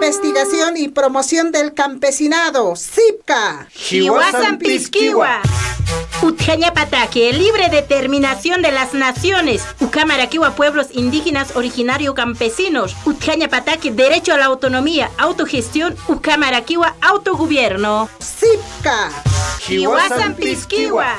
Investigación y Promoción del Campesinado, CIPCA. Chihuasan Pisquiwa. Utjaña Pataque, libre determinación de las naciones. Ucamaraquiwa, pueblos indígenas originarios campesinos. Utjaña Pataque, derecho a la autonomía, autogestión. Ucamaraquiwa, autogobierno. CIPCA. Chihuasan Pisquiwa.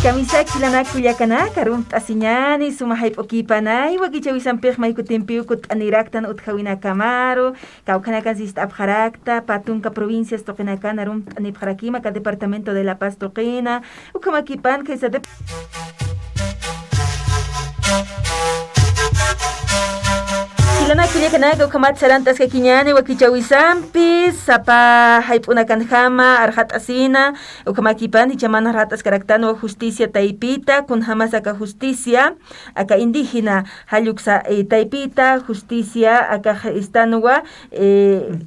Kamisa kilana kuyakana karum tasiñani suma hype okipanay wakichawisan pek mayku tempiukut aniraktan uthawina kamaro kaukanakan sista abjarakta patunka provincias toqinakan arum anipjarakima ka departamento de La Paz toqina ukamakipan kaisa de Kilana kullakanaga ukamat sarantas kakiñani wakichawisampis sapa hayp'unakan jama arhat asina ukamakipan chamana ratas karaktano justicia taipita kun jama saka justicia aka indígena halyuksa taipita justicia aka istanwa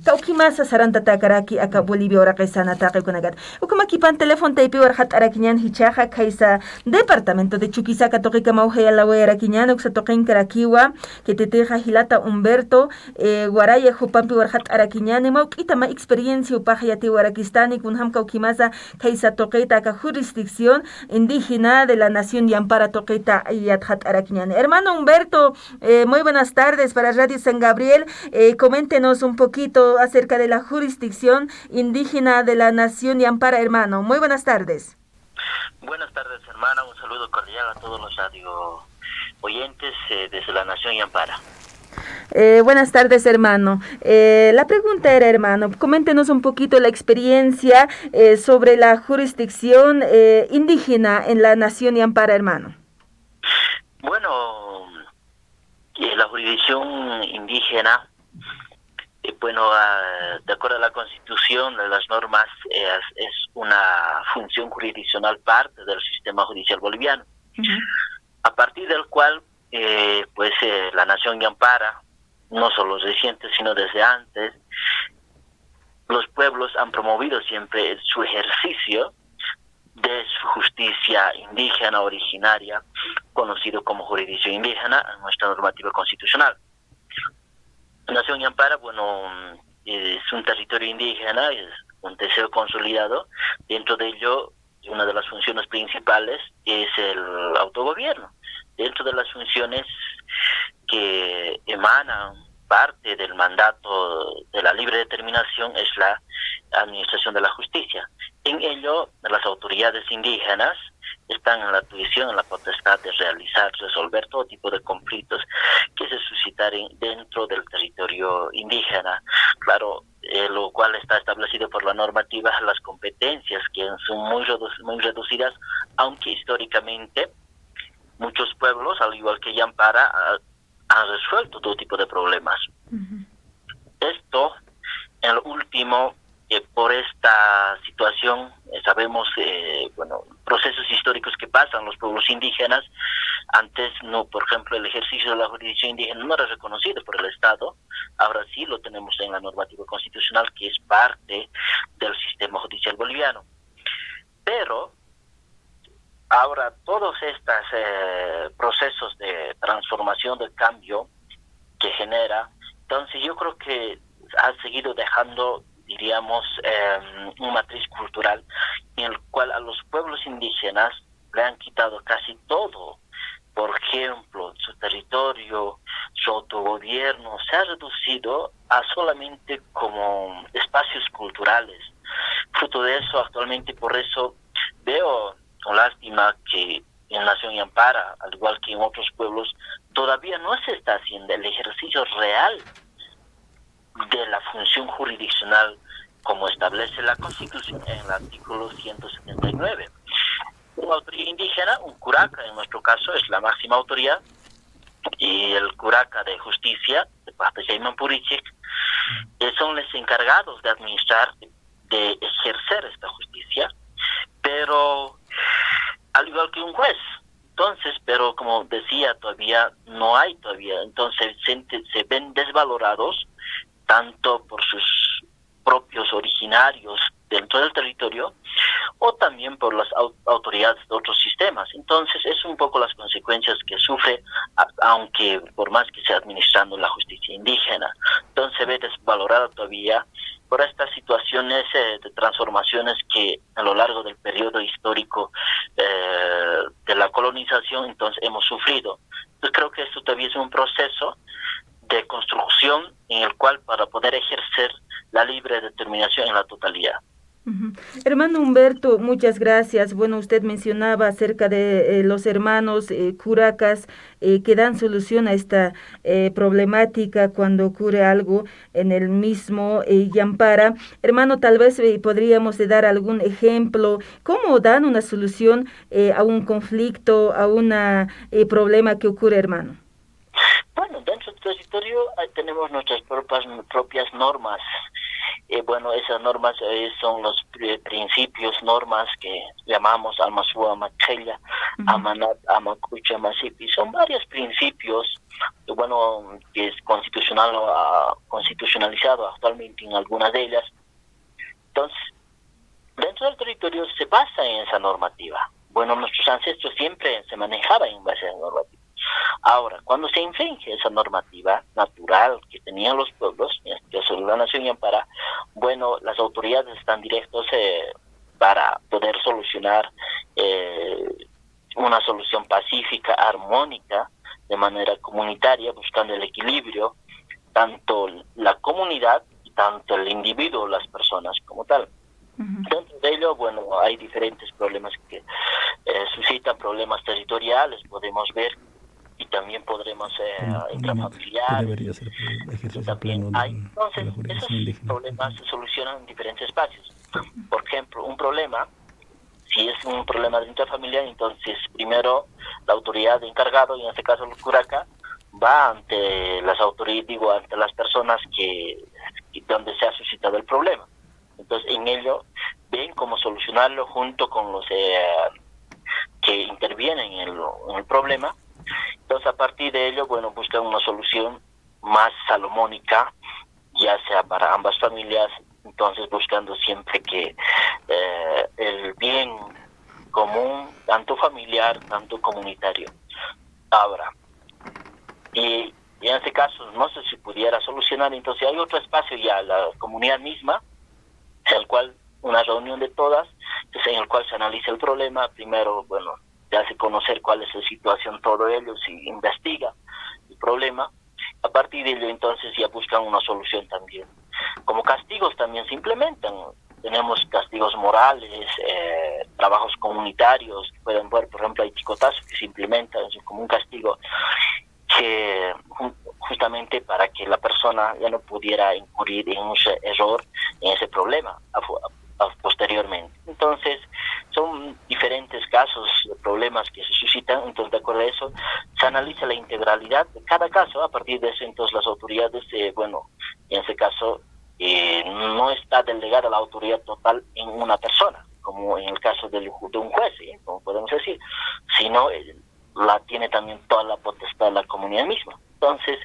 kaukimasa sarantata karaki aka Bolivia ora kaisana taqi kunagat ukamakipan teléfono taipi warhat arakiñan hichaja kaisa departamento de Chuquisaca toqika mauhaya la wera kiñan uksa toqin karakiwa que te teja hilata Humberto Guaraya Jupampi Warhat Araquiñani Mauquita ma experiencia upajayati Warakistani kun hamka ukimasa kaisa toqueta ka jurisdicción indígena de la nación Yampara toqueta Yathat Araquiñani. Hermano Humberto, muy buenas tardes para Radio San Gabriel. Coméntenos un poquito acerca de la jurisdicción indígena de la nación Yampara, hermano. Muy buenas tardes. Buenas tardes, hermana. Un saludo cordial a todos los radio oyentes desde la nación Yampara. Buenas tardes, hermano. La pregunta era, hermano, coméntenos un poquito la experiencia sobre la jurisdicción indígena en la nación Yampara, hermano. Bueno, la jurisdicción indígena, de acuerdo a la Constitución, de las normas, es una función jurisdiccional parte del sistema judicial boliviano, a partir del cual la nación Yampara, no solo recientes sino desde antes, los pueblos han promovido siempre su ejercicio de su justicia indígena originaria, conocido como jurisdicción indígena en nuestra normativa constitucional. La nación Yampara, es un territorio indígena, es un deseo consolidado. Dentro de ello, una de las funciones principales es el autogobierno. Dentro de las funciones que emanan parte del mandato de la libre determinación es la administración de la justicia. En ello, las autoridades indígenas están en la atribución, en la potestad de resolver todo tipo de conflictos que se suscitaren dentro del territorio indígena. Claro, lo cual está establecido por la normativa, las competencias que son muy reducidas, aunque históricamente muchos pueblos, al igual que Yampara, han resuelto todo tipo de problemas. Esto, en lo último, por esta situación, sabemos, procesos históricos que pasan los pueblos indígenas. Antes, por ejemplo, el ejercicio de la jurisdicción indígena no era reconocido por el Estado. Ahora sí lo tenemos en la normativa constitucional, que es parte del sistema judicial boliviano. Pero ahora todos estos procesos de transformación, de cambio que genera, entonces yo creo que ha seguido dejando, diríamos, una matriz cultural en el cual a los pueblos indígenas le han quitado casi todo. Por ejemplo, su territorio, su autogobierno se ha reducido a solamente como espacios culturales. Fruto de eso, actualmente, por eso veo con lástima que en Nación Yampara, al igual que en otros pueblos, todavía no se está haciendo el ejercicio real de la función jurisdiccional como establece la Constitución en el artículo 179. Una autoridad indígena, un curaca en nuestro caso, es la máxima autoridad, y el curaca de justicia, de Pastayayman Purichik, son los encargados de administrar, de ejercer esta justicia, pero al igual que un juez. Entonces, pero como decía, todavía no hay entonces se ven desvalorados tanto por propios originarios dentro del territorio o también por las autoridades de otros sistemas. Entonces, es un poco las consecuencias que sufre, aunque por más que sea administrando la justicia indígena. Entonces, se ve desvalorada todavía por estas situaciones de transformaciones que a lo largo del periodo histórico de la colonización entonces hemos sufrido. Entonces, creo que esto todavía es un proceso de construcción en el cual para poder ejercer la libre determinación en la totalidad. Hermano Humberto, muchas gracias. Bueno, usted mencionaba acerca de los hermanos curacas que dan solución a esta problemática cuando ocurre algo en el mismo Yampara. Hermano, tal vez podríamos dar algún ejemplo, ¿cómo dan una solución a un conflicto, a un problema que ocurre, hermano? Bueno, dentro del territorio tenemos nuestras propias normas. Bueno, esas normas son los principios, normas que llamamos Almasúa Macella, Amanat, Amacucha, Masipi. Son varios principios, bueno, que es constitucionalizado actualmente en algunas de ellas. Entonces, dentro del territorio se basa en esa normativa. Bueno, nuestros ancestros siempre se manejaban en base a esa normativa. Ahora, cuando se infringe esa normativa natural que tenían los pueblos, en este caso la Nación Yampara, bueno, las autoridades están directos para poder solucionar una solución pacífica, armónica, de manera comunitaria, buscando el equilibrio, tanto la comunidad y tanto el individuo, las personas como tal. Dentro de ello, bueno, hay diferentes problemas que suscitan problemas territoriales, podemos ver, y también podremos intrafamiliar. Debería ser ejercicio pleno entonces, de la jurisdicción esos indígena. problemas se solucionan en diferentes espacios. Por ejemplo, un problema, si es un problema de intrafamiliar, entonces primero la autoridad encargada, y en este caso el curaca, va ante las autoridades, ante las personas donde se ha suscitado el problema. Entonces, en ello ven cómo solucionarlo junto con los que intervienen en el problema. Entonces, a partir de ello, bueno, buscan una solución más salomónica, ya sea para ambas familias, entonces buscando siempre que el bien común, tanto familiar, tanto comunitario. Ahora, y en este caso, no sé si pudiera solucionar, entonces hay otro espacio ya, la comunidad misma, en el cual una reunión de todas, en el cual se analiza el problema, primero, bueno, se hace conocer cuál es la situación, todo ello, se investiga el problema, a partir de ello entonces ya buscan una solución también. Como castigos también se implementan, tenemos castigos morales, trabajos comunitarios, que pueden ver, por ejemplo, hay chicotazos que se implementan como un castigo que justamente para que la persona ya no pudiera incurrir en un error, en ese problema posteriormente. Entonces, son diferentes casos de problemas que se suscitan, entonces de acuerdo a eso, se analiza la integralidad de cada caso, a partir de eso entonces las autoridades, bueno, en ese caso, no está delegada la autoridad total en una persona, como en el caso de un juez, ¿sí? Como podemos decir, sino la tiene también toda la potestad la comunidad misma. Entonces,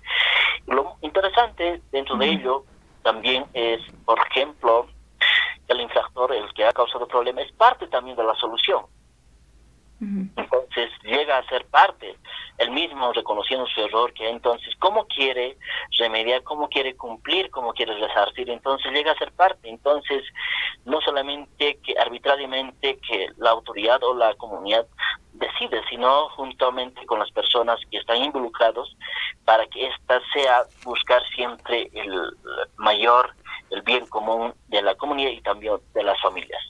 lo interesante dentro de ello también es, por ejemplo, el infractor, el que ha causado problemas, es parte también de la solución. Entonces llega a ser parte, él mismo reconociendo su error, que entonces cómo quiere remediar, cómo quiere cumplir, cómo quiere resarcir, entonces llega a ser parte. Entonces no solamente que arbitrariamente que la autoridad o la comunidad decide, sino juntamente con las personas que están involucrados, para que esta sea buscar siempre el bien común de la comunidad y también de las familias.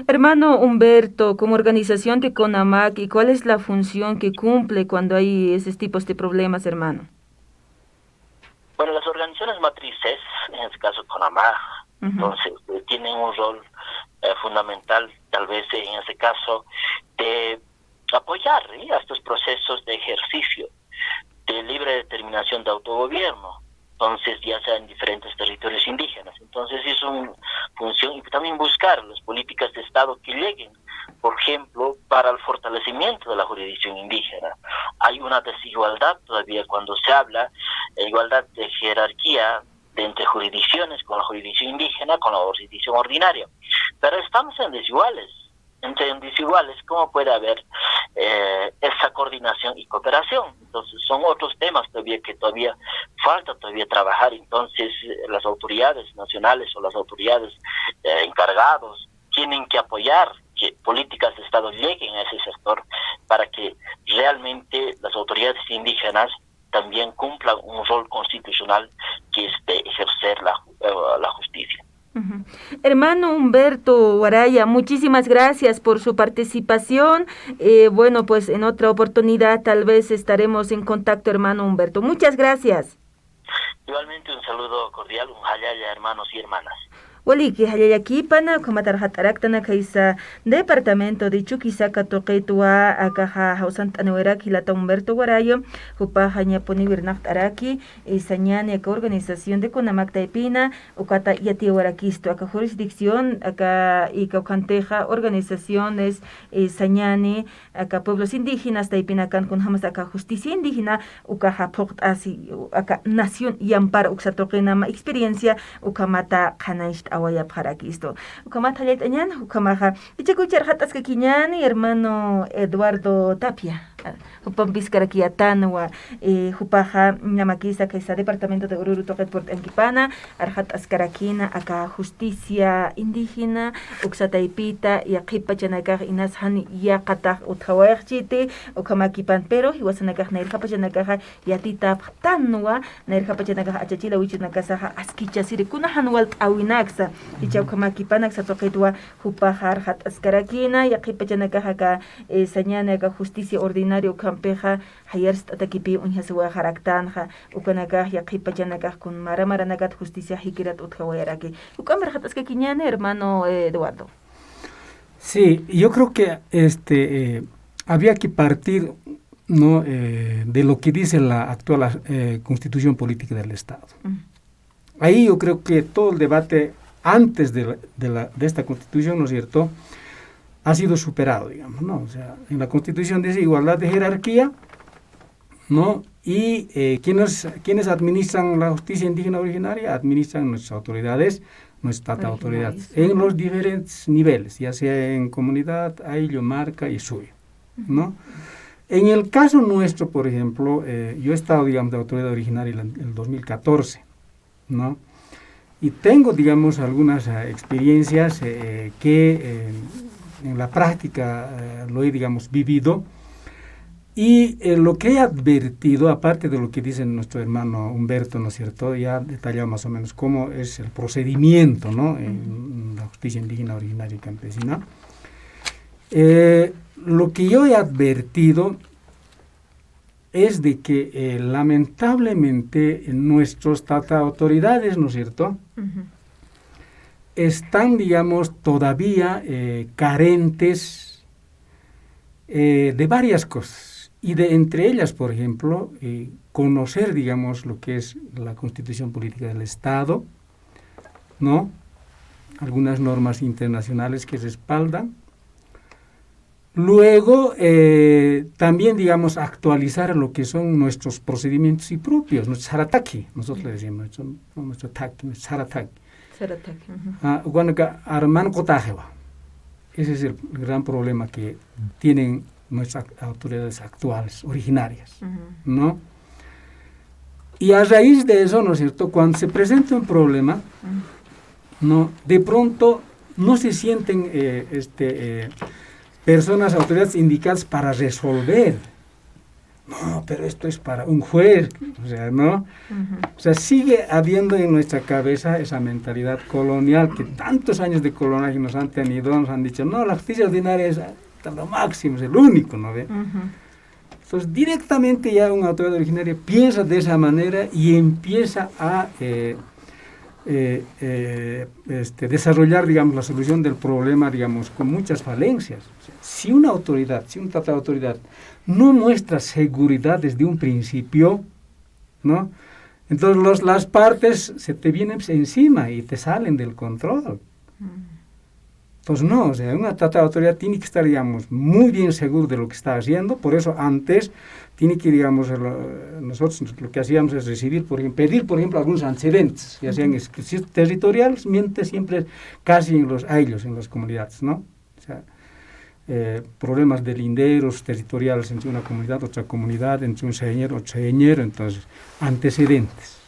Hermano Humberto, como organización de CONAMAC, ¿y cuál es la función que cumple cuando hay esos tipos de problemas, hermano? Bueno, las organizaciones matrices, en este caso CONAMAC, entonces tienen un rol fundamental, tal vez en este caso, de apoyar a estos procesos de ejercicio de libre determinación de autogobierno, entonces ya sea en diferentes territorios indígenas. Entonces es una función, y también buscar las políticas de Estado que lleguen, por ejemplo, para el fortalecimiento de la jurisdicción indígena. Hay una desigualdad todavía cuando se habla de igualdad de jerarquía de entre jurisdicciones, con la jurisdicción indígena, con la jurisdicción ordinaria. Pero estamos en desiguales. ¿Cómo puede haber esa coordinación y cooperación? Entonces son otros temas que todavía falta trabajar. Entonces las autoridades nacionales o las autoridades encargados tienen que apoyar que políticas de Estado lleguen a ese sector para que realmente las autoridades indígenas también cumplan un rol constitucional que es de ejercer la justicia. Uh-huh. Hermano Humberto Waraya, muchísimas gracias por su participación. Bueno, pues en otra oportunidad tal vez estaremos en contacto, hermano Humberto. Muchas gracias. Igualmente un saludo cordial, un hayaya, hermanos y hermanas. Waliki hayayakipana kumatarhataraktana kaisa departamento de Chuquisaca toqetua akaja hausantanaweraki lata Humberto Warayo hupa hañaponi wirnaqtaraki sañani aka organización de Kunamaktaipina ukata yatiwarakisto aka jurisdicción aka ikaukanteja organizaciones sañani aka pueblos indígenas taipina kan kunhamas aka justicia indígena ukaja poqtasi aka nación yampara uksatoqinama experiencia ukamata qanaysh awaya paraquisto. Ukamata letañan, ukamaja. Ichakuchar hatasca quiñani, hermano Eduardo Tapia. Upam Vizcaraquiatanwa, Jupaja, Namaquisa, que es departamento de Oruro Toquet Port Enquipana, Arjat Ascaraquina, acá justicia indígena, Uxataipita, Yaquipa Chanacaj, Inashan, Yacataj, Utawachite, Ukamaquipan, pero, y Wasanacaj, Nerjapa Chanacaj, Yatita Tanua, Nerjapa Chanacaj, Achachila, Wichinakasaja, Asquicha, Siricuna Hanualt Awinaxa, y Chaucamaquipan, Xatoquetua, Jupaja, Arjat Ascaraquina, Yaquipa Chanacaj, Sañana, justicia ordinaria. Campeja, Hayerst Atakipi, Unhasua Haraktanja, Ukanagah, Yakipa Yanagah, con Maramaranagat, Justicia Hikirat Utkawayaraki. Ukamerjatas que Quiñane, hermano Eduardo. Sí, yo creo que había que partir de lo que dice la actual Constitución Política del Estado. Ahí yo creo que todo el debate antes de esta Constitución, ¿no es cierto?, ha sido superado, digamos, ¿no? O sea, en la Constitución dice igualdad de jerarquía, ¿no? Y quienes administran la justicia indígena originaria administran nuestras autoridades, nuestras autoridades, en los diferentes niveles, ya sea en comunidad, ayllo, marca y suyo, ¿no? En el caso nuestro, por ejemplo, yo he estado, digamos, de autoridad originaria en el 2014, ¿no? Y tengo, digamos, algunas experiencias que en la práctica lo he, digamos, vivido, y lo que he advertido, aparte de lo que dice nuestro hermano Humberto, ¿no es cierto?, ya ha detallado más o menos cómo es el procedimiento, ¿no?, en la justicia indígena originaria y campesina. Lo que yo he advertido es de que lamentablemente nuestros autoridades, ¿no es cierto?, están, digamos, todavía carentes de varias cosas, y entre ellas, por ejemplo, conocer, digamos, lo que es la Constitución Política del Estado, ¿no?, algunas normas internacionales que respaldan. Luego, también, digamos, actualizar lo que son nuestros procedimientos y propios, nuestro harataki, nosotros le decimos, nuestro harataki. Ese es el gran problema que tienen nuestras autoridades actuales, originarias, ¿no? Y a raíz de eso, ¿no es cierto?, cuando se presenta un problema, ¿no?, de pronto no se sienten personas, autoridades indicadas para resolver. No, pero esto es para un juez, o sea, ¿no? O sea, sigue habiendo en nuestra cabeza esa mentalidad colonial que tantos años de coloniaje nos han tenido, nos han dicho, no, la justicia ordinaria es lo máximo, es el único, ¿no ve? Entonces, directamente ya una autoridad originaria piensa de esa manera y empieza a desarrollar, digamos, la solución del problema, digamos, con muchas falencias. O sea, si una autoridad, si un tratado de autoridad no muestra seguridad desde un principio, ¿no?, entonces las partes se te vienen encima y te salen del control. Pues no, o sea, una trata de autoridad tiene que estar, digamos, muy bien seguro de lo que está haciendo, por eso antes tiene que, digamos, nosotros lo que hacíamos es recibir, pedir, por ejemplo, algunos antecedentes, ya sean territorialmente, siempre casi en las comunidades, ¿no? O sea, problemas de linderos territoriales entre una comunidad, otra comunidad, entre un señor, otro señor, entonces, antecedentes.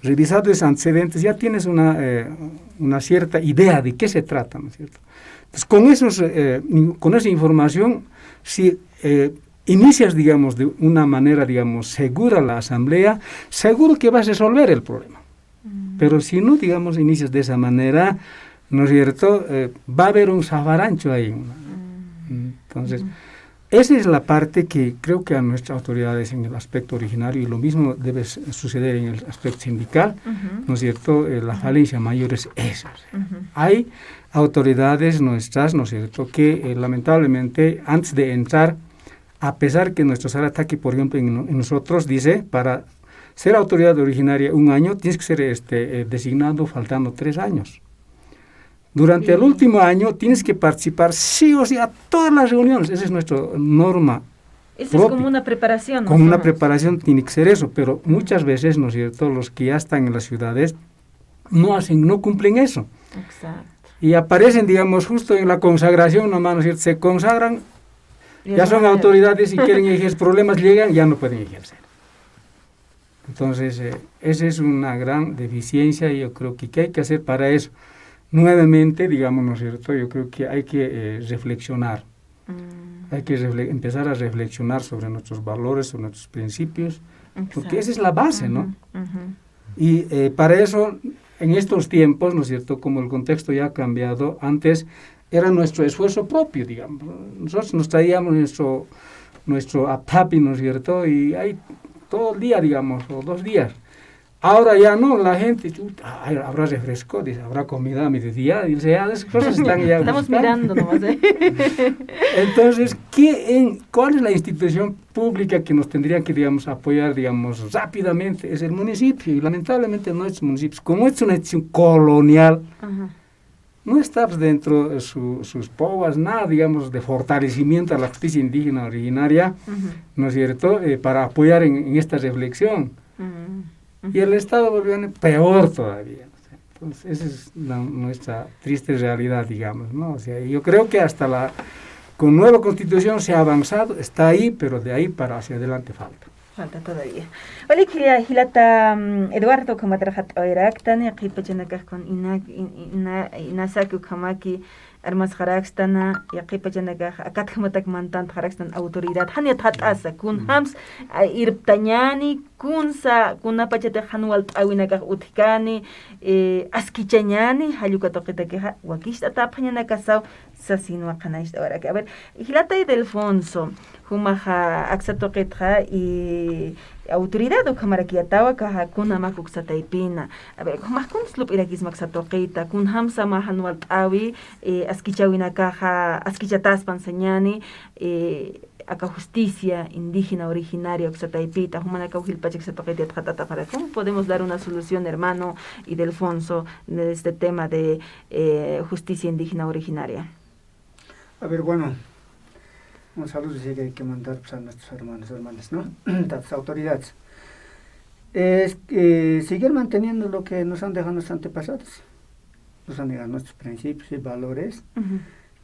Revisado esos antecedentes, ya tienes una cierta idea de qué se trata, ¿no es cierto? Entonces, con esa información, si inicias, digamos, de una manera, digamos, segura la asamblea, seguro que vas a resolver el problema. Pero si no, digamos, inicias de esa manera, ¿no es cierto? Va a haber un zafarancho ahí. Entonces, esa es la parte que creo que a nuestras autoridades en el aspecto originario, y lo mismo debe suceder en el aspecto sindical, ¿no es cierto? La falencia mayor es esa. Hay autoridades nuestras, ¿no es cierto?, que lamentablemente antes de entrar, a pesar que nuestro ataque, por ejemplo, en nosotros dice, para ser autoridad originaria 1 año, tienes que ser designado faltando 3 años. Durante el último año tienes que participar sí o sí a todas las reuniones. Esa es nuestra norma. Eso es como una preparación. Como una preparación tiene que ser eso, pero muchas veces, ¿no es cierto?, los que ya están en las ciudades no cumplen eso. Exacto. Y aparecen, digamos, justo en la consagración nomás, ¿no es cierto?, se consagran, ya son autoridades y quieren ejercer, problemas llegan, ya no pueden ejercer. Entonces, esa es una gran deficiencia y yo creo que ¿qué hay que hacer para eso? Nuevamente, digamos, ¿no es cierto?, yo creo que hay que reflexionar. Hay que empezar a reflexionar sobre nuestros valores, sobre nuestros principios, porque esa es la base, ¿no? Y para eso, en estos tiempos, ¿no es cierto?, como el contexto ya ha cambiado, antes era nuestro esfuerzo propio, digamos. Nosotros nos traíamos nuestro APTAPI, ¿no es cierto?, y hay todo el día, digamos, o 2 días. Ahora ya no, la gente, habrá refresco, dice, habrá comida a mediodía, dice, ya esas cosas están ya. Estamos mirando nomás. Entonces, ¿cuál es la institución pública que nos tendría que, digamos, apoyar, digamos, rápidamente? Es el municipio, y lamentablemente nuestros municipios, como es una institución colonial, no está dentro de sus POAs, nada, digamos, de fortalecimiento a la justicia indígena originaria, ¿no es cierto?, para apoyar en esta reflexión. Y el Estado boliviano peor todavía. Entonces, esa es nuestra triste realidad, digamos, ¿no? O sea, yo creo que hasta con nueva constitución se ha avanzado, está ahí, pero de ahí para hacia adelante falta. Falta todavía. Hola, Hilata Eduardo, como trabaja Oiraktan, aquí pachanacas con Inasaku Kamaki, Armas Haraxtana, y aquí pachanacas, acá como mantan Haraxtan autoridad, Haniat Hatasa, kun Hams, Irptañani, kunsa, kuna pachate Hanual Awinaka Utkani, Askichañani, Hayukatoqueta queja, Wakista Tapañanacasao, Sasino Kanaish. Ahora que, a ver, Hilata y Delfonso, Humaja Axatoquetra y autoridad o Kamarakiatawa, Kaja Kunamaku Sataipina. A ver, más con Slup Irakismak Satoqueta, kun Hamsa Mahanual Awi, Askichawina Kaja, Askichataspan Sañani, acá justicia indígena originaria Oxataipita, Humanaka Ujilpachek Satoqueta Tratata para cómo podemos dar una solución, hermano y Delfonso, de este tema de justicia indígena originaria. A ver, bueno, un saludo sí que hay que mandar pues, a nuestros hermanas, ¿no? Las autoridades. Es seguir manteniendo lo que nos han dejado nuestros antepasados. Nos han dejado nuestros principios y valores,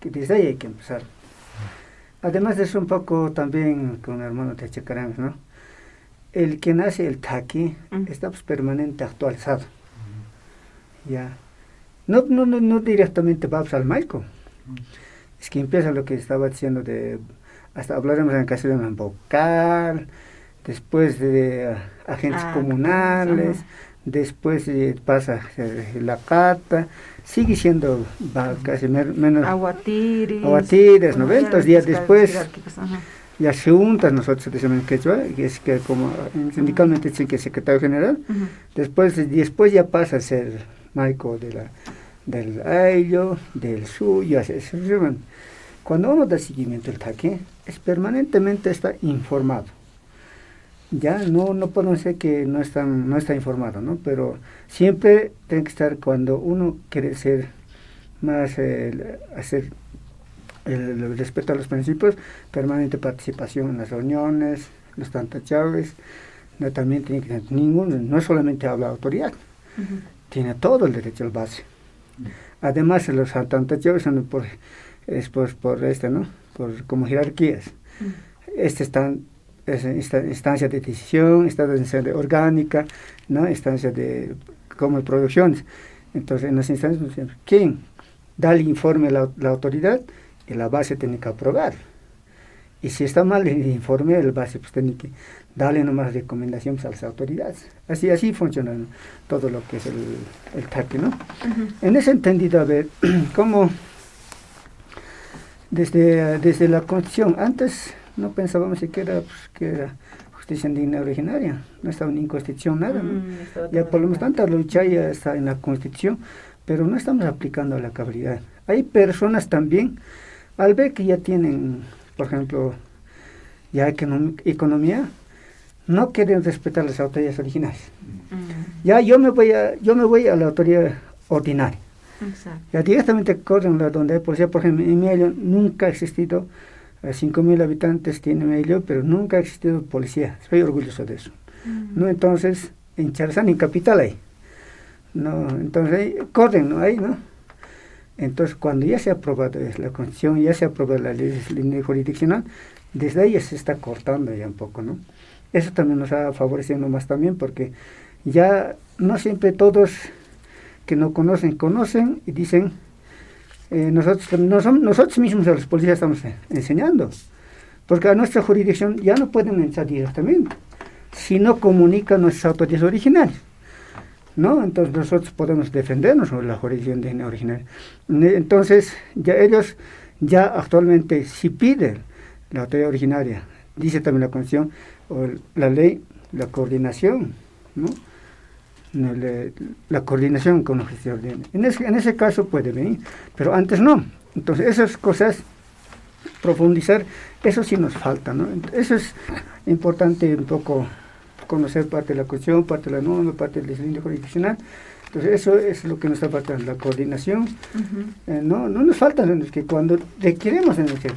que desde ahí hay que empezar. Además de eso, un poco también con el hermano de Checarán, ¿no? El que nace el taqui está pues, permanente actualizado. Ya. No directamente vamos al maico. Es que empieza lo que estaba diciendo hasta hablaremos en castellano en vocal, después de agentes comunales, después pasa la cata, sigue siendo casi menos aguatires, 90 días después ya se juntan, nosotros decimos que es que como sindicalmente dicen que es secretario general, después ya pasa a ser maico del ayllo, del suyo, así. Cuando uno da seguimiento al taque, permanentemente está informado. Ya no podemos decir que no está informado, ¿no? Pero siempre tiene que estar cuando uno quiere ser más hacer el respeto a los principios, permanente participación en las reuniones, los tantachaves, no, también tiene que tener no solamente habla autoridad, tiene todo el derecho al base. Además, los tantachaves son por ¿no? Como jerarquías. Están esta instancia de decisión, esta instancia de orgánica, ¿no? Instancia de como producciones. Entonces, en las instancias, ¿quién da el informe a la autoridad? Y la base tiene que aprobar. Y si está mal el informe, el base pues tiene que darle nomás recomendaciones a las autoridades. Así funciona, ¿no? Todo lo que es el TAC, ¿no? En ese entendido, a ver, cómo desde la Constitución, antes no pensábamos que era justicia indigna originaria, no estaba ni en Constitución nada, ¿no? Ya por lo menos tanta lucha ya está en la Constitución, pero no estamos aplicando la cabalidad. Hay personas también, al ver que ya tienen, por ejemplo, ya economía, no quieren respetar las autoridades originales. Ya yo me voy a la autoridad ordinaria. Exacto. Ya directamente corren donde hay policía. Por ejemplo, en Mello nunca ha existido, 5.000 habitantes tiene Mello, pero nunca ha existido policía. Estoy orgulloso de eso. ¿No? Entonces, en Charzán, en capital hay. No, entonces corren, ¿no? Ahí, ¿no? Entonces, cuando ya se ha aprobado la Constitución, ya se ha aprobado la ley jurisdiccional, desde ahí ya se está cortando ya un poco, ¿no? Eso también nos ha favorecido más también, porque ya no siempre todos que no conocen y dicen, nosotros mismos a los policías estamos enseñando, porque a nuestra jurisdicción ya no pueden entrar directamente, si no comunican nuestras autoridades originales, ¿no? Entonces nosotros podemos defendernos sobre la jurisdicción original. Entonces ya ellos ya actualmente si piden la autoridad originaria, dice también la Constitución o la ley, la coordinación, ¿no? La coordinación con la gestión ordinaria. En ese caso puede venir, pero antes no. Entonces esas cosas, profundizar, eso sí nos falta, ¿no? Eso es importante un poco conocer parte de la Constitución, parte de la norma, parte del diseño jurisdiccional. Entonces eso es lo que nos está faltando, la coordinación. No nos falta, es que cuando requeremos denunciar.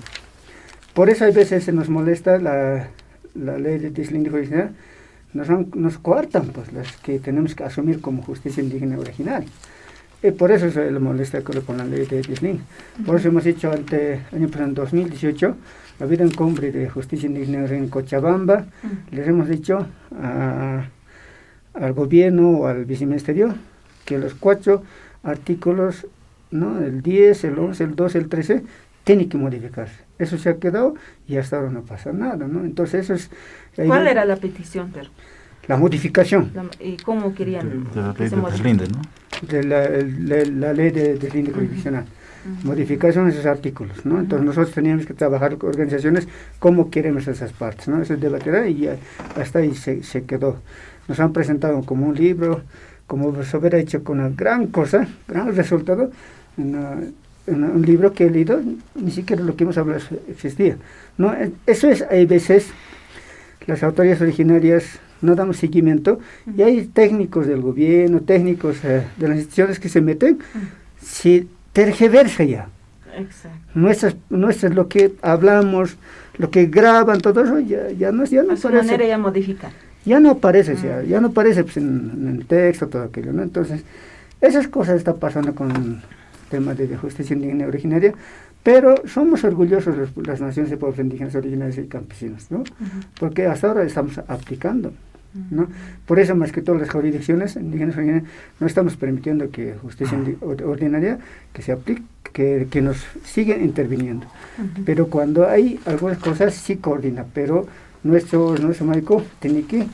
Por eso hay veces se nos molesta la ley de diseño jurisdiccional, nos coartan pues las que tenemos que asumir como justicia indígena originaria. Por eso se le molesta con la ley de diseño. Por eso hemos dicho en 2018, ha habido un cumbre de justicia indígena en Cochabamba, les hemos dicho al gobierno o al viceministerio que los 4 artículos, ¿no? El 10, el 11, el 12, el 13, tienen que modificarse. Eso se ha quedado y hasta ahora no pasa nada, ¿no? Entonces eso es... ¿Cuál era la petición, pero? La modificación. ¿Y cómo querían? De la ley de deslinde, ¿no? De la ley de deslinde jurisdiccional. Modificación de esos artículos, ¿no? Entonces nosotros teníamos que trabajar con organizaciones cómo queremos esas partes, ¿no? Eso es debatirá y ya hasta ahí se quedó. Nos han presentado como un libro, como se hubiera hecho con una gran cosa, gran resultado, un libro que he leído, ni siquiera lo que hemos hablado existía, ¿no? Eso es, hay veces las autoridades originarias no damos seguimiento y hay técnicos del gobierno, técnicos de las instituciones que se meten, si tergiversa ya. Exacto. Nuestras lo que hablamos, lo que graban, todo eso ya no a su aparece. manera ya modifica. Ya no aparece, ya no aparece pues, en el texto, todo aquello, ¿no? Entonces, esas cosas están pasando con el tema de justicia indígena originaria, pero somos orgullosos las naciones de pueblos indígenas originarios y campesinos, ¿no? Porque hasta ahora estamos aplicando, ¿no? Por eso, más que todas las jurisdicciones indígenas originarias, no estamos permitiendo que justicia ordinaria que se aplique, que nos siguen interviniendo. Pero cuando hay algunas cosas, sí coordina, pero nuestro médico tiene que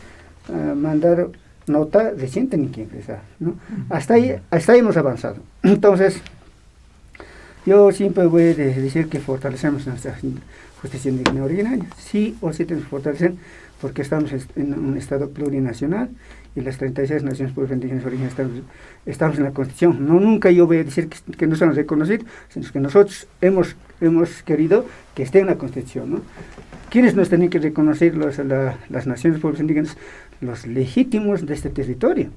mandar nota, recién tiene que empezar, ¿no? Hasta ahí hemos avanzado. Entonces, yo siempre voy a decir que fortalecemos nuestra justicia indígena originaria. Sí o sí tenemos que fortalecer, porque estamos en un estado plurinacional y las 36 naciones pueblos indígenas originarias estamos en la Constitución. No, nunca yo voy a decir que no se nos reconocido, sino que nosotros hemos querido que esté en la Constitución, ¿no? ¿Quiénes nos tienen que reconocer las naciones pueblos indígenas? Los legítimos de este territorio,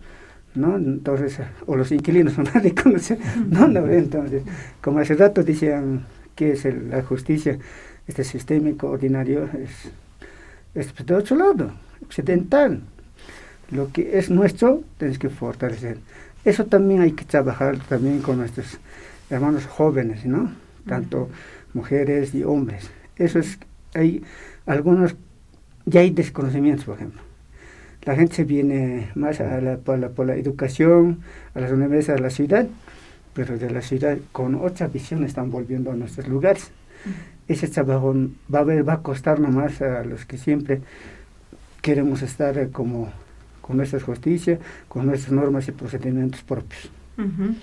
¿no? Entonces, o los inquilinos no nadie conoce, no, entonces, como hace rato decían que es la justicia, este sistémico ordinario es de otro lado, occidental. Lo que es nuestro, tienes que fortalecer. Eso también hay que trabajar también con nuestros hermanos jóvenes, ¿no? Tanto mujeres y hombres. Eso es, hay algunos, ya hay desconocimientos, por ejemplo. La gente se viene más por la educación, a las universidades, a la ciudad, pero de la ciudad con otra visión están volviendo a nuestros lugares. Ese trabajo va a costarnos más a los que siempre queremos estar como con nuestra justicia, con nuestras normas y procedimientos propios.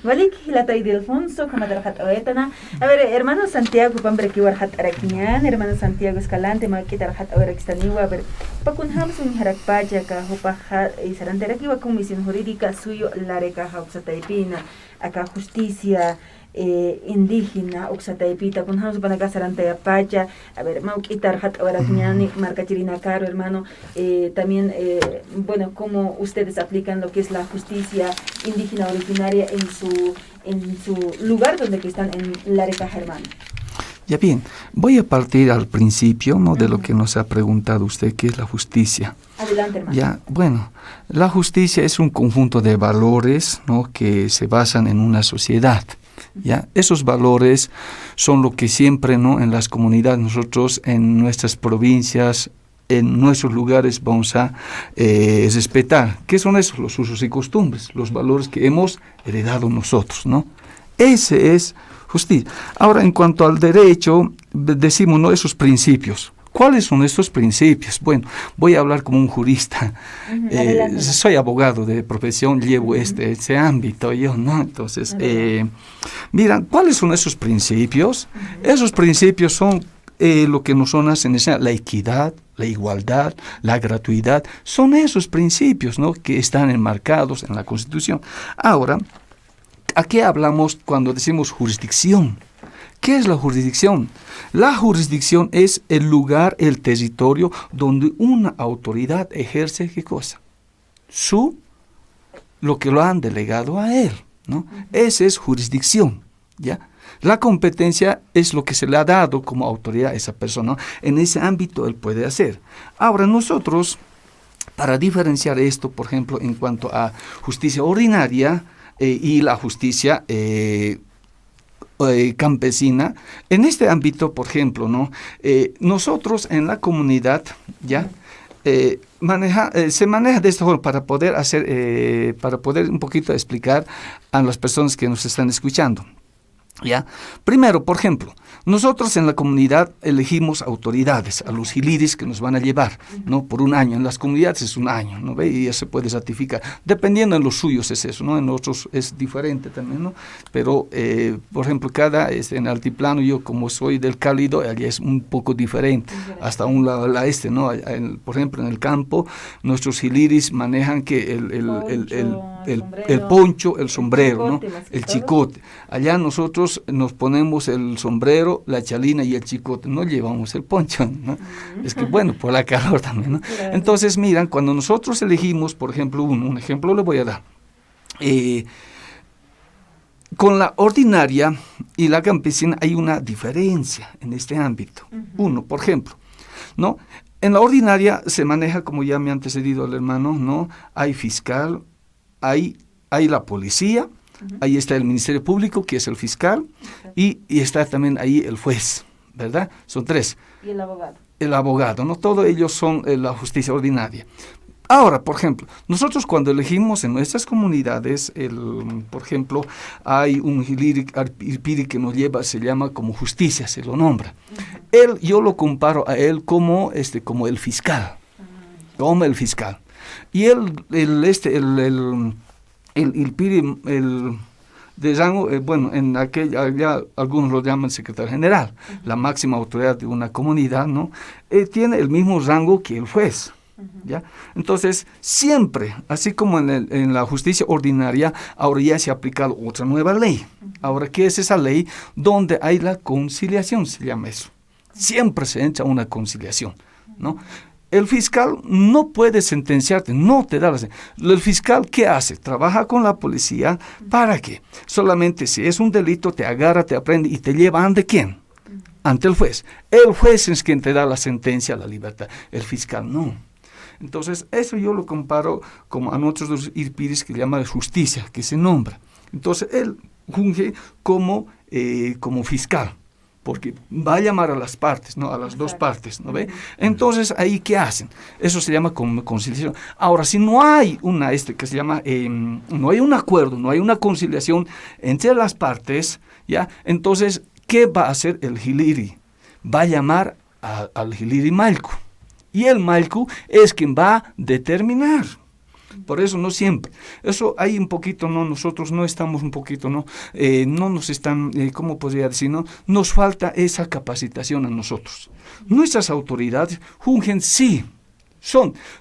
Vale, Gilatay de Alfonso, como a ver, hermano Santiago, pambre que warhat araquiñán, hermano Santiago Escalante, maquita arhat araquistaniwa, a ver, pacun hamsun harakpacha, cajopaja, y sarantera que va comisión jurídica suyo, lareca, jaupsataipina, acá justicia indígena, oxataipita, con hamsun panaca sarantaya pacha, a ver, mauquita arhat araquiñán, marca chirina caro, hermano, también, bueno, cómo ustedes aplican lo que es la justicia indígena originaria en su lugar donde que están en Lareca, hermano. Ya bien, voy a partir al principio, ¿no? De lo que nos ha preguntado usted, que es la justicia. Adelante, hermano. Ya, bueno, la justicia es un conjunto de valores, ¿no? Que se basan en una sociedad. ¿Ya? Esos valores son lo que siempre, ¿no? En las comunidades, nosotros en nuestras provincias, en nuestros lugares vamos a respetar. ¿Qué son esos? Los usos y costumbres, los valores que hemos heredado nosotros, ¿no? Ese es justicia. Ahora, en cuanto al derecho, decimos, ¿no? Esos principios. ¿Cuáles son estos principios? Bueno, voy a hablar como un jurista. Soy abogado de profesión, llevo ese ámbito yo, ¿no? Entonces, miran, ¿cuáles son esos principios? Esos principios son lo que nos hacen enseñar, la equidad, la igualdad, la gratuidad. Son esos principios, ¿no? Que están enmarcados en la Constitución. Ahora, ¿a qué hablamos cuando decimos jurisdicción? ¿Qué es la jurisdicción? La jurisdicción es el lugar, el territorio donde una autoridad ejerce ¿qué cosa? Lo que lo han delegado a él, ¿no? Esa es jurisdicción, ¿ya? La competencia es lo que se le ha dado como autoridad a esa persona, ¿no? En ese ámbito él puede hacer. Ahora nosotros, para diferenciar esto, por ejemplo, en cuanto a justicia ordinaria y la justicia campesina, en este ámbito, por ejemplo, ¿no? Nosotros en la comunidad, ¿ya? Se maneja de esta forma para poder un poquito explicar a las personas que nos están escuchando. ¿Ya? Primero, por ejemplo, nosotros en la comunidad elegimos autoridades, a los jiliris que nos van a llevar, ¿no? Por un año. En las comunidades es un año, ¿no? Y ya se puede ratificar. Dependiendo en los suyos es eso, ¿no? En otros es diferente también, ¿no? Pero, por ejemplo, en el altiplano, yo como soy del Cálido, allá es un poco diferente. Hasta un lado ¿no? Por ejemplo, en el campo, nuestros jiliris manejan que el poncho, el sombrero, ¿no? El chicote. Allá nosotros nos ponemos el sombrero, la chalina y el chicote, no llevamos el poncho, ¿no? Es que bueno, por la calor también, ¿no? Entonces, miran, cuando nosotros elegimos, por ejemplo, un ejemplo le voy a dar, con la ordinaria y la campesina hay una diferencia en este ámbito. Uno, por ejemplo, ¿no? En la ordinaria se maneja, como ya me ha antecedido el hermano, ¿no? Hay fiscal, hay la policía, ahí está el Ministerio Público, que es el fiscal, y está también ahí el juez, ¿verdad? Son tres. Y el abogado. El abogado, ¿no? Todos ellos son la justicia ordinaria. Ahora, por ejemplo, nosotros cuando elegimos en nuestras comunidades, por ejemplo, hay un Ilpiri que nos lleva, se llama como justicia, se lo nombra. Yo lo comparo a él como el fiscal, como el fiscal. Y el Piri, de rango, bueno, en allá algunos lo llaman secretario general, la máxima autoridad de una comunidad, ¿no? Tiene el mismo rango que el juez, ¿ya? Entonces, siempre, así como en la justicia ordinaria, ahora ya se ha aplicado otra nueva ley. Ahora, ¿qué es esa ley? Donde hay la conciliación, se llama eso. Siempre se entra una conciliación, ¿no? El fiscal no puede sentenciarte, no te da la sentencia. El fiscal, ¿qué hace? Trabaja con la policía, ¿para qué? Solamente si es un delito, te agarra, te aprende y te lleva ante quién. Ante el juez. El juez es quien te da la sentencia, la libertad. El fiscal no. Entonces, eso yo lo comparo como a nosotros los irpiris que llama justicia, que se nombra. Entonces, él funge como fiscal, porque va a llamar a las partes, ¿no? A las dos partes, ¿no ve? Entonces, ahí, ¿qué hacen? Eso se llama conciliación. Ahora, si no hay que se llama, no hay un acuerdo, no hay una conciliación entre las partes, ¿ya? Entonces, ¿qué va a hacer el Hiliri? Va a llamar al Hiliri Malku. Y el Malku es quien va a determinar. Por eso no siempre. Eso hay un poquito, ¿no? Nosotros no estamos un poquito, ¿no? No nos están, ¿cómo podría decir, no? Nos falta esa capacitación a nosotros. Nuestras autoridades fungen, sí,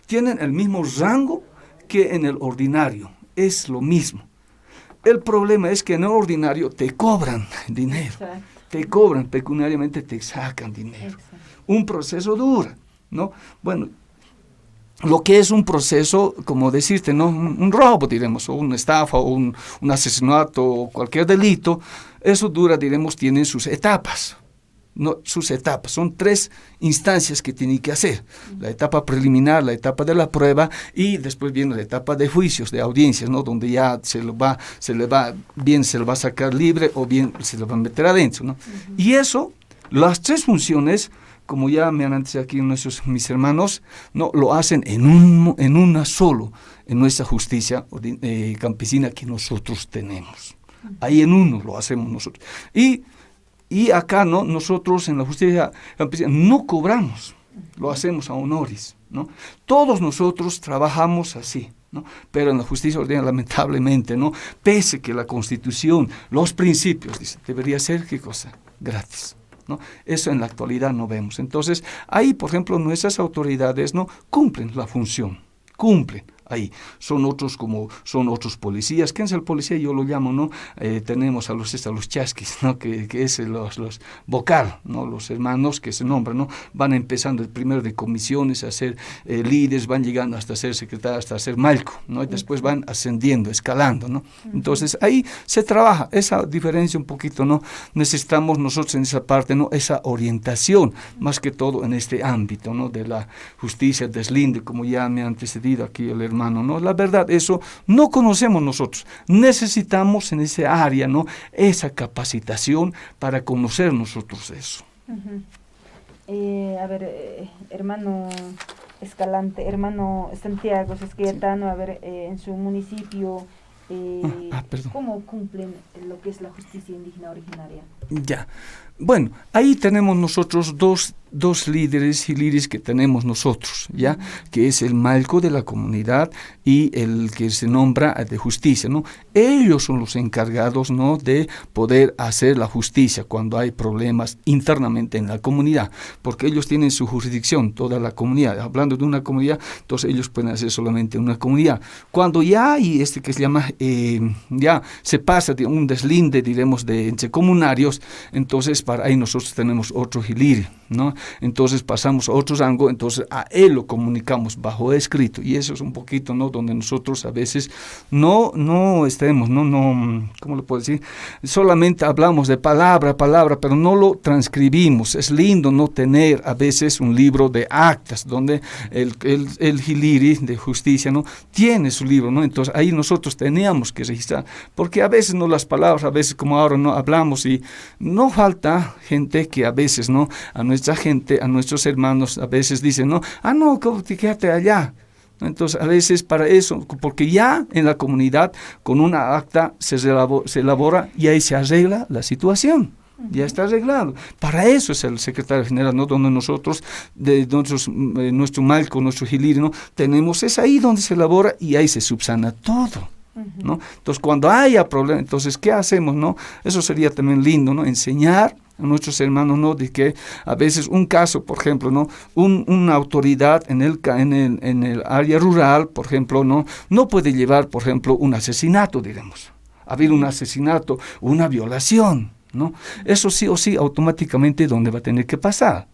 tienen el mismo rango que en el ordinario. Es lo mismo. El problema es que en el ordinario te cobran dinero. Exacto. Te cobran pecuniariamente, te sacan dinero. Exacto. Un proceso duro, ¿no? Bueno, lo que es un proceso, como decirte, ¿no? Un robo, diremos, o una estafa, o un asesinato, o cualquier delito, eso dura, diremos, tiene sus etapas. No, sus etapas, son 3 instancias que tiene que hacer, la etapa preliminar, la etapa de la prueba y después viene la etapa de juicios, de audiencias, ¿no? Donde ya se le va a sacar libre o bien se le va a meter adentro, ¿no? Y eso, las 3 funciones, como ya me han antes aquí mis hermanos, no lo hacen en una solo, en nuestra justicia campesina que nosotros tenemos. Ahí en uno lo hacemos nosotros. Y acá, ¿no? Nosotros en la justicia campesina no cobramos, lo hacemos a honoris, ¿no? Todos nosotros trabajamos así, ¿no? Pero en la justicia ordinaria, lamentablemente, ¿no? Pese que la Constitución, los principios, dice, debería ser, ¿qué cosa? Gratis, ¿no? Eso en la actualidad no vemos. Entonces, ahí, por ejemplo, nuestras autoridades, ¿no? Cumplen la función, cumplen. Ahí son otros policías. ¿Quién es el policía? Yo lo llamo, ¿no? Tenemos a los chasquis, ¿no? Que es los vocal, ¿no? Los hermanos que se nombran, ¿no? Van empezando el primero de comisiones a ser líderes, van llegando hasta ser secretarios, hasta ser malco, ¿no? Y después van ascendiendo, escalando, ¿no? Entonces ahí se trabaja esa diferencia un poquito, ¿no? Necesitamos nosotros en esa parte, ¿no? Esa orientación, más que todo en este ámbito, ¿no? De la justicia deslinde, como ya me ha antecedido aquí el hermano, ¿no? La verdad, eso no conocemos nosotros. Necesitamos en ese área, ¿no? Esa capacitación para conocer nosotros eso. Hermano Escalante, hermano Santiago Sesquietano, en su municipio, ¿cómo cumplen lo que es la justicia indígena originaria? Ya. Bueno, ahí tenemos nosotros dos líderes y líderes que tenemos nosotros, ¿ya? Que es el malco de la comunidad y el que se nombra de justicia, ¿no? Ellos son los encargados, ¿no? De poder hacer la justicia cuando hay problemas internamente en la comunidad, porque ellos tienen su jurisdicción, toda la comunidad. Hablando de una comunidad, entonces ellos pueden hacer solamente una comunidad. Cuando ya hay que se llama, ya se pasa de un deslinde, diremos, entre comunarios, entonces para ahí nosotros tenemos otro hiliri, ¿no? Entonces pasamos a otro rango, entonces a él lo comunicamos bajo escrito, y eso es un poquito, ¿no? Donde nosotros a veces no estemos, no, ¿cómo lo puedo decir? Solamente hablamos de palabra, pero no lo transcribimos. Es lindo no tener a veces un libro de actas, donde el hiliri de justicia, ¿no? Tiene su libro, ¿no? Entonces ahí nosotros teníamos que registrar, porque a veces, ¿no? Las palabras, a veces como ahora no hablamos, y no falta gente que a veces, ¿no? A nuestra gente, a nuestros hermanos, a veces dicen, ¿no? No, quédate allá. Entonces, a veces para eso, porque ya en la comunidad, con una acta se elabora y ahí se arregla la situación. Ya está arreglado. Para eso es el secretario general, ¿no? Donde nosotros, nuestro malco, nuestro hiliri, ¿no? Tenemos, es ahí donde se elabora y ahí se subsana todo, ¿no? Entonces, cuando haya problemas, entonces, ¿qué hacemos, no? Eso sería también lindo, ¿no? Enseñar a nuestros hermanos, ¿no? De que a veces un caso, por ejemplo, ¿no? Una autoridad en el área rural, por ejemplo, no puede llevar, por ejemplo, un asesinato, diremos. Ha habido un asesinato, una violación, ¿no? Eso sí o sí automáticamente, ¿dónde va a tener que pasar?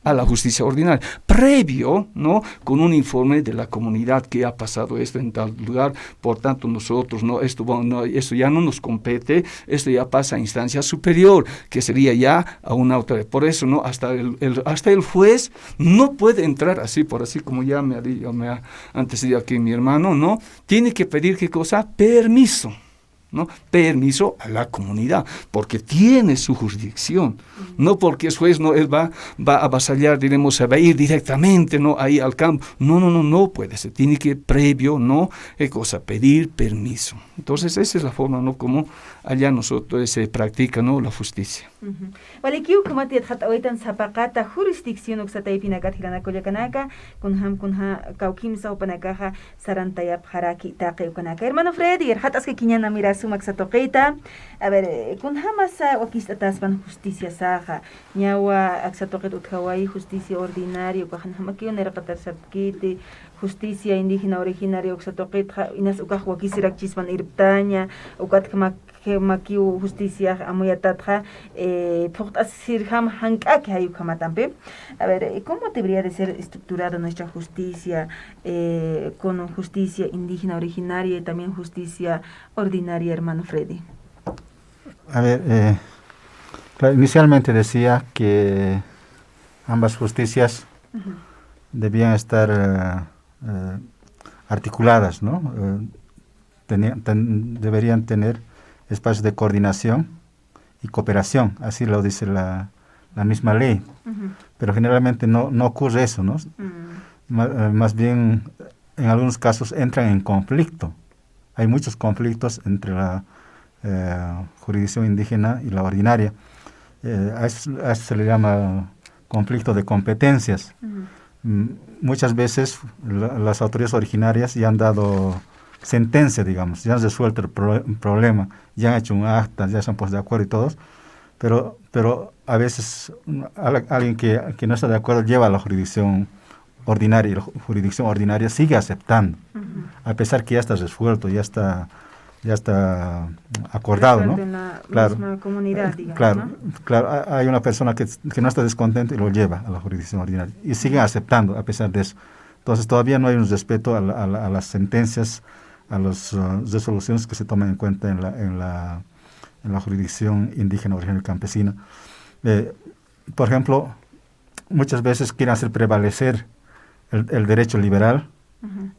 a la justicia ordinaria, previo, ¿no?, con un informe de la comunidad que ha pasado esto en tal lugar, por tanto nosotros, ¿no?, esto ya no nos compete, esto ya pasa a instancia superior, que sería ya a una autoridad. Por eso, ¿no?, hasta el juez no puede entrar así, por así como ya me ha antecedido aquí mi hermano, ¿no?, tiene que pedir, ¿qué cosa? Permiso. ¿No? Permiso a la comunidad, porque tiene su jurisdicción, no porque es juez, no, él va a avasallar, diremos, va a ir directamente, ¿no?, ahí al campo, no puede ser, tiene que previo, ¿no?, ¿qué cosa? Pedir permiso. Entonces esa es la forma, ¿no?, como allá nosotros se practica, ¿no?, la justicia. Walikiu kumati hatawaitan sapaqata jurisdicción uksataypinakat hilanakullakanaka kunha kaukimsa upanakaja sarantayap haraki taqi ukanaka. Hermano Freddy, hatasque quiñana mira sumak satoqita. A ver, kunhamasa wakistataspan justicia saja. Ñawa aksatoqit utkawai justicia ordinaria ukahanhamakiu nerqatarsapkiti justicia indígena originaria uksatoqit inas ukaj wakisirak chispan irptaña ukatkamak makiu justicia amoyatatja sirham hankak hayukamatampe. A ver, ¿cómo debería de ser estructurada nuestra justicia con justicia indígena originaria y también justicia ordinaria, hermano Freddy? A ver, claro, inicialmente decía que ambas justicias debían estar articuladas, ¿no? Deberían tener espacios de coordinación y cooperación, así lo dice la misma ley, pero generalmente no ocurre eso, ¿no? Más bien, en algunos casos entran en conflicto. Hay muchos conflictos entre la jurisdicción indígena y la ordinaria. A eso se le llama conflicto de competencias. Muchas veces las autoridades originarias ya han dado sentencia, digamos, ya han resuelto el problema, ya han hecho un acta, ya se han puesto de acuerdo y todos, pero a veces alguien que no está de acuerdo lleva a la jurisdicción ordinaria y la jurisdicción ordinaria sigue aceptando, a pesar que ya está resuelto, ya está acordado, ¿no? En la claro, misma comunidad, digamos, claro, ¿no? claro, hay una persona que no está descontenta y lo lleva a la jurisdicción ordinaria y sigue aceptando a pesar de eso. Entonces todavía no hay un respeto a las sentencias, a las resoluciones que se toman en cuenta en la jurisdicción indígena originaria campesina. Por ejemplo, muchas veces quieren hacer prevalecer el derecho liberal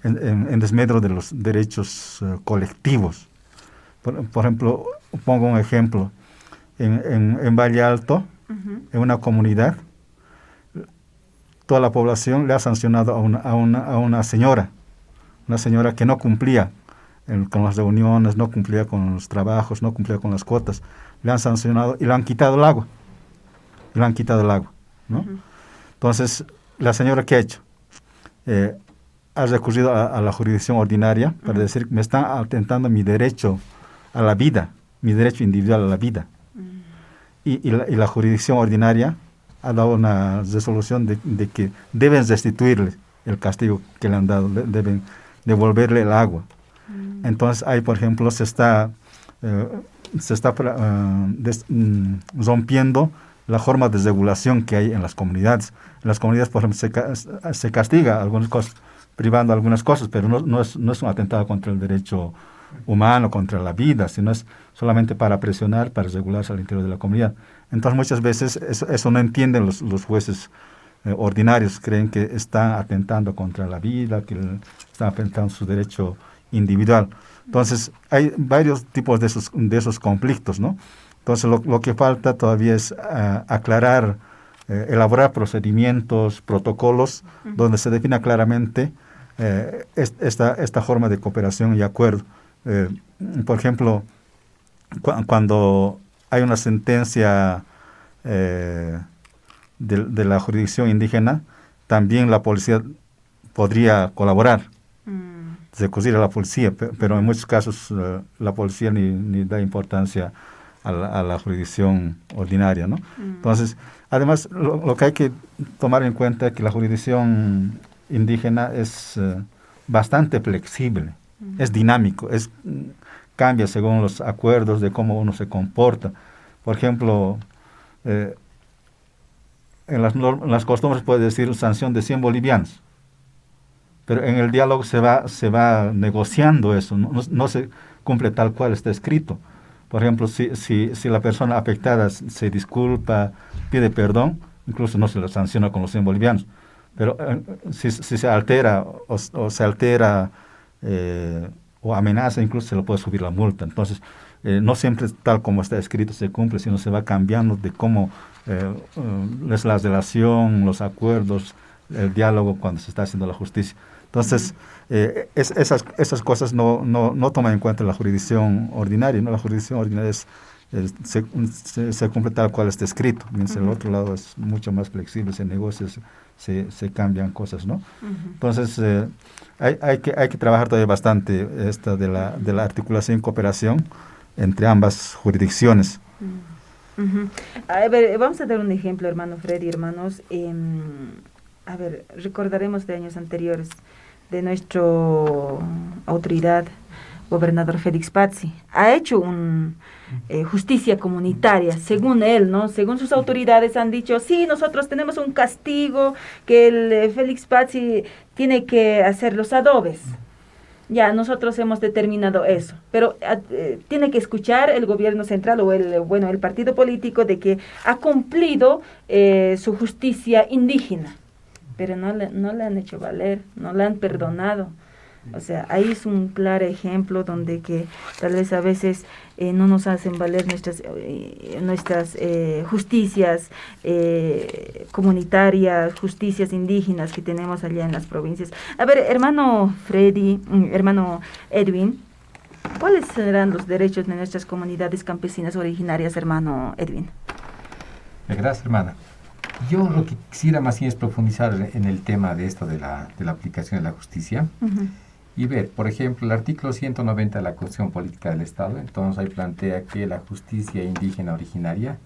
en desmedro de los derechos colectivos. Por ejemplo, pongo un ejemplo. En Valle Alto, en una comunidad, toda la población le ha sancionado a una señora que no cumplía con las reuniones, no cumplía con los trabajos, no cumplía con las cuotas. Le han sancionado y le han quitado el agua. ¿No? Entonces, la señora, ¿qué ha hecho? Ha recurrido a la jurisdicción ordinaria para decir, me están atentando mi derecho a la vida, mi derecho individual a la vida. Y la jurisdicción ordinaria ha dado una resolución de que deben restituirle el castigo que le han dado, deben devolverle el agua. Entonces ahí, por ejemplo, se está rompiendo la forma de regulación que hay en las comunidades. En las comunidades, por ejemplo, se castiga algunas cosas, privando algunas cosas, pero no es un atentado contra el derecho humano, contra la vida, sino es solamente para presionar, para regularse al interior de la comunidad. Entonces muchas veces eso no entienden los jueces ordinarios, creen que están atentando contra la vida, que están atentando su derecho individual. Entonces hay varios tipos de esos conflictos, ¿no? Entonces lo que falta todavía es aclarar, elaborar procedimientos, protocolos, donde se defina claramente esta forma de cooperación y acuerdo. Por ejemplo, cuando hay una sentencia de la jurisdicción indígena, también la policía podría colaborar, recurrir a la policía, pero en muchos casos la policía ni da importancia a la jurisdicción ordinaria, ¿no? Entonces, además, lo que hay que tomar en cuenta es que la jurisdicción indígena es bastante flexible, es dinámico, cambia según los acuerdos de cómo uno se comporta. Por ejemplo, en las costumbres puede decir sanción de 100 bolivianos. Pero en el diálogo se va negociando eso, no se cumple tal cual está escrito. Por ejemplo, si la persona afectada se disculpa, pide perdón, incluso no se le sanciona con los 100 bolivianos. Pero si se altera o se altera o amenaza, incluso se le puede subir la multa. Entonces, no siempre tal como está escrito se cumple, sino se va cambiando de cómo es la relación, los acuerdos, el diálogo cuando se está haciendo la justicia. Entonces, esas cosas no toman en cuenta la jurisdicción ordinaria, ¿no? La jurisdicción ordinaria se cumple tal cual está escrito, mientras el otro lado es mucho más flexible, se negocia, se cambian cosas, ¿no? Entonces, hay que trabajar todavía bastante esta de la articulación y cooperación entre ambas jurisdicciones. A ver, vamos a dar un ejemplo, hermano Freddy, hermanos. A ver, recordaremos de años anteriores de nuestra autoridad, gobernador Félix Pazzi. Ha hecho justicia comunitaria, según él, ¿no? Según sus autoridades han dicho, sí, nosotros tenemos un castigo que el Félix Pazzi tiene que hacer los adobes. Ya, nosotros hemos determinado eso, pero tiene que escuchar el gobierno central o el partido político de que ha cumplido su justicia indígena, pero no le han hecho valer, no le han perdonado. O sea, ahí es un claro ejemplo donde que tal vez a veces no nos hacen valer nuestras justicias comunitarias, justicias indígenas que tenemos allá en las provincias. A ver, hermano Freddy, hermano Edwin, ¿cuáles serán los derechos de nuestras comunidades campesinas originarias, hermano Edwin? Gracias, hermana. Yo lo que quisiera más bien es profundizar en el tema de esto de la aplicación de la justicia. Y ver, por ejemplo, el artículo 190 de la Constitución Política del Estado, entonces ahí plantea que la justicia indígena originaria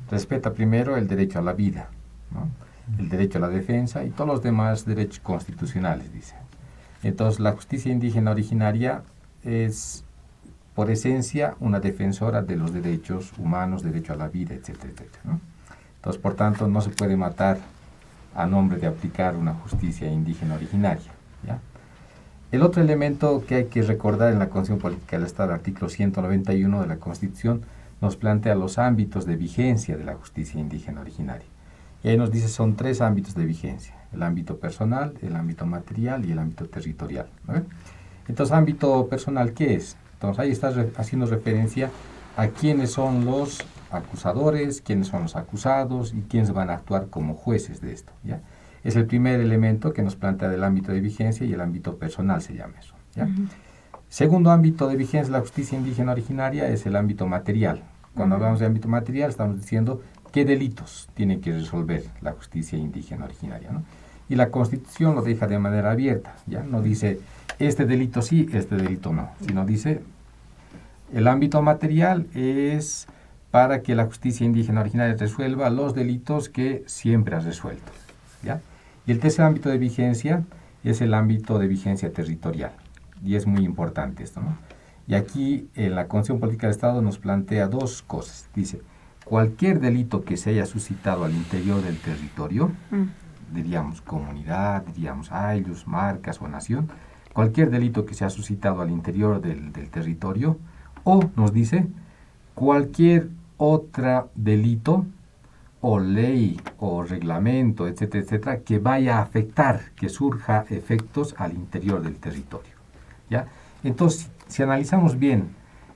respeta primero el derecho a la vida, ¿no? El derecho a la defensa y todos los demás derechos constitucionales, dice. Entonces, la justicia indígena originaria es, por esencia, una defensora de los derechos humanos, derecho a la vida, etcétera, etcétera, ¿no? Entonces, por tanto, no se puede matar a nombre de aplicar una justicia indígena originaria, ¿ya? El otro elemento que hay que recordar en la Constitución Política del Estado, el artículo 191 de la Constitución, nos plantea los ámbitos de vigencia de la justicia indígena originaria. Y ahí nos dice son 3 ámbitos de vigencia: el ámbito personal, el ámbito material y el ámbito territorial, ¿no? Entonces, ámbito personal, ¿qué es? Entonces, ahí está haciendo referencia a quiénes son los acusadores, quiénes son los acusados y quiénes van a actuar como jueces de esto, ¿ya? Es el primer elemento que nos plantea del ámbito de vigencia y el ámbito personal se llama eso, ¿ya? Segundo ámbito de vigencia de la justicia indígena originaria es el ámbito material. Cuando hablamos de ámbito material estamos diciendo qué delitos tiene que resolver la justicia indígena originaria, ¿no? Y la Constitución lo deja de manera abierta, ¿ya? No dice este delito sí, este delito no, sino dice el ámbito material es para que la justicia indígena originaria resuelva los delitos que siempre ha resuelto, ¿ya? Y el tercer ámbito de vigencia es el ámbito de vigencia territorial. Y es muy importante esto, ¿no? Y aquí en la Constitución Política del Estado nos plantea 2 cosas. Dice, cualquier delito que se haya suscitado al interior del territorio, diríamos comunidad, diríamos aylus, marcas o nación, cualquier delito que se ha suscitado al interior del territorio, o nos dice, cualquier otro delito o ley o reglamento, etcétera, etcétera, que vaya a afectar, que surja efectos al interior del territorio, ¿ya? Entonces, si analizamos bien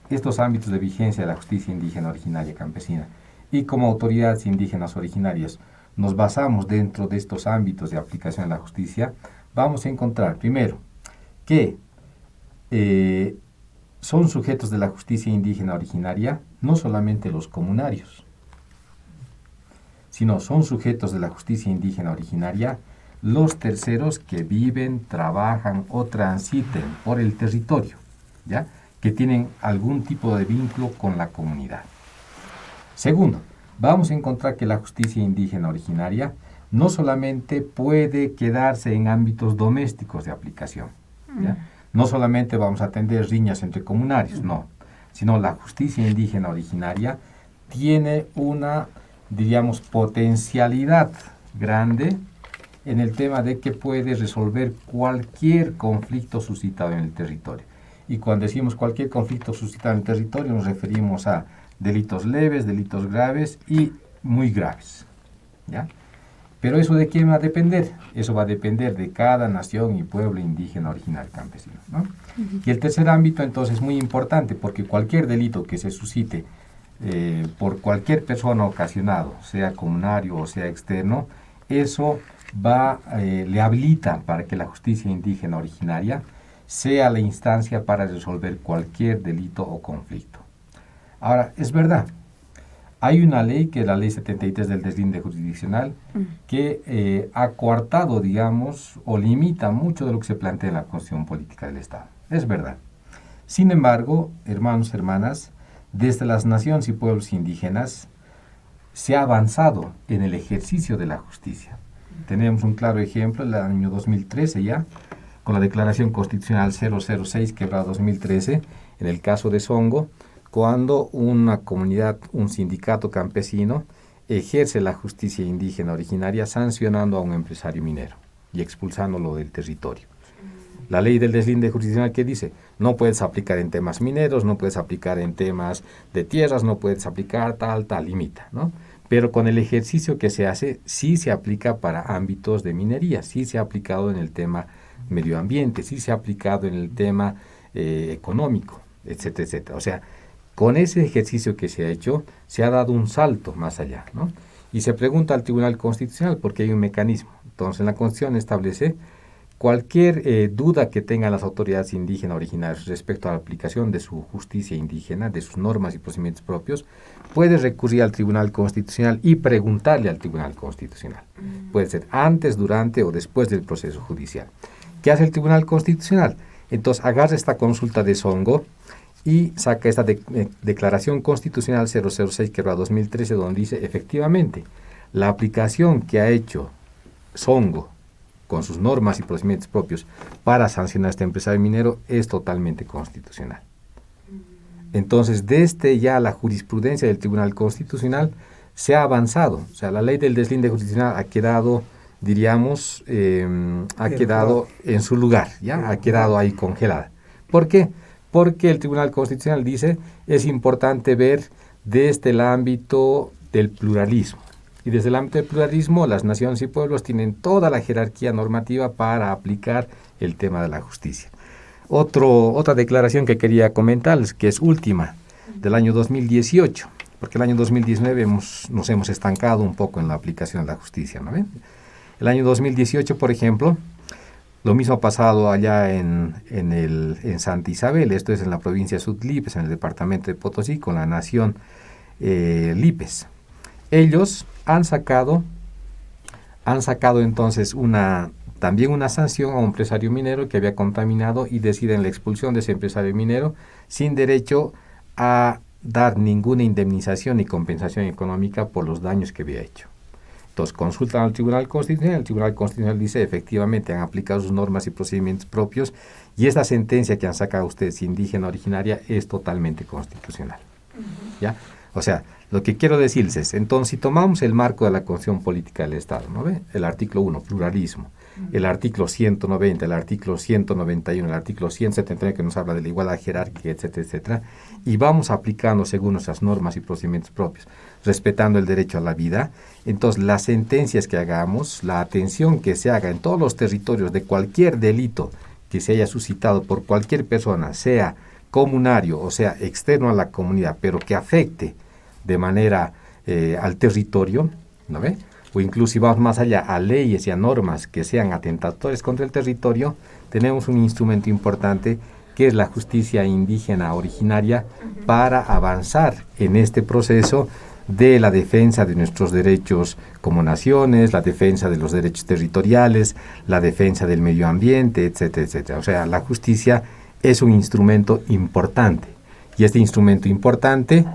estos ámbitos de vigencia de la justicia indígena originaria campesina y como autoridades indígenas originarias nos basamos dentro de estos ámbitos de aplicación de la justicia, vamos a encontrar, primero, que son sujetos de la justicia indígena originaria no solamente los comunarios, sino son sujetos de la justicia indígena originaria los terceros que viven, trabajan o transiten por el territorio, ¿ya? Que tienen algún tipo de vínculo con la comunidad. Segundo, vamos a encontrar que la justicia indígena originaria no solamente puede quedarse en ámbitos domésticos de aplicación, ¿ya? No solamente vamos a atender riñas entre comunarios, no, sino la justicia indígena originaria tiene una diríamos, potencialidad grande en el tema de que puede resolver cualquier conflicto suscitado en el territorio. Y cuando decimos cualquier conflicto suscitado en el territorio, nos referimos a delitos leves, delitos graves y muy graves, ¿ya? Pero ¿eso de quién va a depender? Eso va a depender de cada nación y pueblo indígena originario campesino, ¿no? Y el tercer ámbito, entonces, es muy importante, porque cualquier delito que se suscite por cualquier persona ocasionado, sea comunario o sea externo, eso le habilita para que la justicia indígena originaria sea la instancia para resolver cualquier delito o conflicto. Ahora, es verdad, hay una ley, que es la ley 73 del deslinde jurisdiccional, que ha coartado, digamos, o limita mucho de lo que se plantea en la Constitución Política del Estado. Es verdad. Sin embargo, hermanos, hermanas, desde las naciones y pueblos indígenas se ha avanzado en el ejercicio de la justicia. Tenemos un claro ejemplo en el año 2013 ya, con la Declaración Constitucional 006/2013, en el caso de Songo, cuando una comunidad, un sindicato campesino, ejerce la justicia indígena originaria sancionando a un empresario minero y expulsándolo del territorio. La ley del deslinde jurisdiccional, que dice, no puedes aplicar en temas mineros, no puedes aplicar en temas de tierras, no puedes aplicar tal, limita, ¿no? Pero con el ejercicio que se hace, sí se aplica para ámbitos de minería, sí se ha aplicado en el tema medio ambiente, sí se ha aplicado en el tema económico, etcétera, etcétera. O sea, con ese ejercicio que se ha hecho, se ha dado un salto más allá, ¿no? Y se pregunta al Tribunal Constitucional, porque hay un mecanismo. Entonces, la Constitución establece cualquier duda que tengan las autoridades indígenas originarias respecto a la aplicación de su justicia indígena, de sus normas y procedimientos propios, puede recurrir al Tribunal Constitucional y preguntarle al Tribunal Constitucional. Puede ser antes, durante o después del proceso judicial. ¿Qué hace el Tribunal Constitucional? Entonces, agarra esta consulta de Songo y saca esta Declaración Constitucional 006/2013, donde dice, efectivamente, la aplicación que ha hecho Songo con sus normas y procedimientos propios para sancionar a este empresario minero es totalmente constitucional. Entonces, desde ya la jurisprudencia del Tribunal Constitucional se ha avanzado. O sea, la ley del deslinde jurisdiccional ha quedado, diríamos, ha quedado en su lugar, ¿ya? Ha quedado ahí congelada. ¿Por qué? Porque el Tribunal Constitucional dice, es importante ver desde el ámbito del pluralismo. Y desde el ámbito del pluralismo, las naciones y pueblos tienen toda la jerarquía normativa para aplicar el tema de la justicia. Otra declaración que quería comentarles, que es última, del año 2018, porque el año 2019 nos hemos estancado un poco en la aplicación de la justicia, ¿no ven? El año 2018, por ejemplo, lo mismo ha pasado allá en Santa Isabel, esto es en la provincia de Sudlipes, en el departamento de Potosí, con la nación Lipes. Ellos han sacado entonces también una sanción a un empresario minero que había contaminado y deciden la expulsión de ese empresario minero sin derecho a dar ninguna indemnización ni compensación económica por los daños que había hecho. Entonces consultan al Tribunal Constitucional, el Tribunal Constitucional dice, efectivamente han aplicado sus normas y procedimientos propios y esta sentencia que han sacado ustedes indígena originaria es totalmente constitucional. ¿Ya? O sea, lo que quiero decirles es, entonces, si tomamos el marco de la Constitución Política del Estado, ¿no ve? El artículo 1, pluralismo, el artículo 190, el artículo 191, el artículo 179 que nos habla de la igualdad jerárquica, etcétera, etcétera, y vamos aplicando según nuestras normas y procedimientos propios, respetando el derecho a la vida, entonces las sentencias que hagamos, la atención que se haga en todos los territorios de cualquier delito que se haya suscitado por cualquier persona, sea comunario o sea externo a la comunidad, pero que afecte de manera al territorio, ¿no ve? O incluso si vamos más allá a leyes y a normas que sean atentatorias contra el territorio, tenemos un instrumento importante que es la justicia indígena originaria para avanzar en este proceso de la defensa de nuestros derechos como naciones, la defensa de los derechos territoriales, la defensa del medio ambiente, etcétera, etcétera. O sea, la justicia es un instrumento importante y este instrumento importante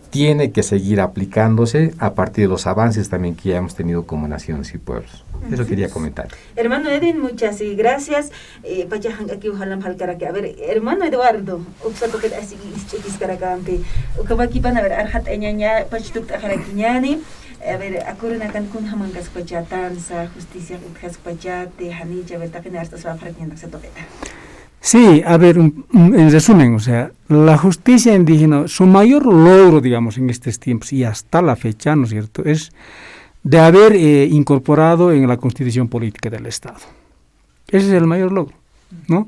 tiene que seguir aplicándose a partir de los avances también que ya hemos tenido como naciones y pueblos. Eso quería comentar. Hermano Edwin, muchas gracias. A ver, hermano Eduardo, a ver, acuruna kan kun haman kaspachatanza, justicia kaspachate, hanilla, betafina hasta se va a se toqueta. Sí, a ver, en resumen, o sea, la justicia indígena, su mayor logro, digamos, en estos tiempos y hasta la fecha, ¿no es cierto?, es de haber incorporado en la Constitución Política del Estado. Ese es el mayor logro, ¿no?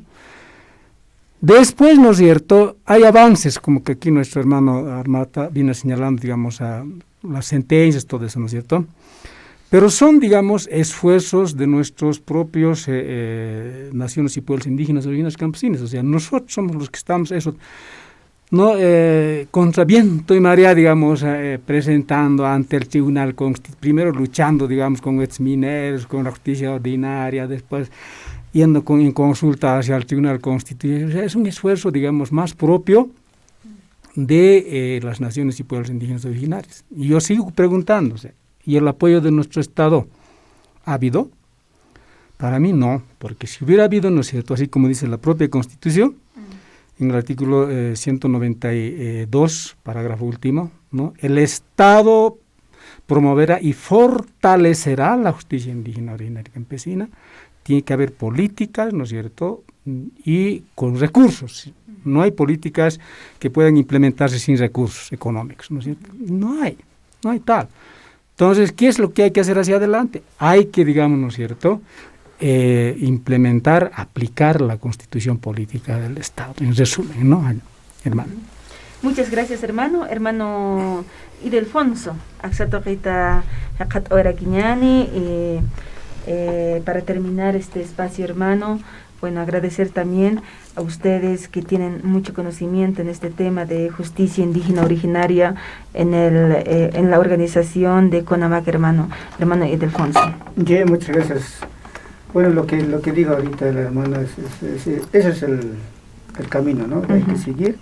Después, ¿no es cierto?, hay avances, como que aquí nuestro hermano Armata viene señalando, digamos, a las sentencias, todo eso, ¿no es cierto?, pero son, digamos, esfuerzos de nuestros propios naciones y pueblos indígenas, originarios, campesinos. O sea, nosotros somos los que estamos, eso, ¿no? Contra viento y marea, digamos, presentando ante el Tribunal Constitucional, primero luchando, digamos, con exmineros, con la justicia ordinaria, después yendo en consulta hacia el Tribunal Constitucional. O sea, es un esfuerzo, digamos, más propio de las naciones y pueblos indígenas originarios. Y yo sigo preguntándose, ¿y el apoyo de nuestro Estado ha habido? Para mí no, porque si hubiera habido, ¿no es cierto?, así como dice la propia Constitución, en el artículo 192, parágrafo último, ¿no?, el Estado promoverá y fortalecerá la justicia indígena, originaria y campesina. Tiene que haber políticas, ¿no es cierto?, y con recursos. No hay políticas que puedan implementarse sin recursos económicos, ¿no es cierto? No hay tal. Entonces, ¿qué es lo que hay que hacer hacia adelante? Hay que, digamos, ¿no es cierto?, implementar, aplicar la Constitución Política del Estado, en resumen, ¿no, hermano? Muchas gracias, hermano. Hermano Ildefonso, Axatoquita Jacat Oraquiñani, para terminar este espacio, hermano, bueno, agradecer también a ustedes que tienen mucho conocimiento en este tema de justicia indígena originaria en la organización de CONAMAC, hermano Ildefonso. Muchas gracias. Bueno, lo que digo ahorita el hermano, ese es el camino, ¿no?, que hay que seguir.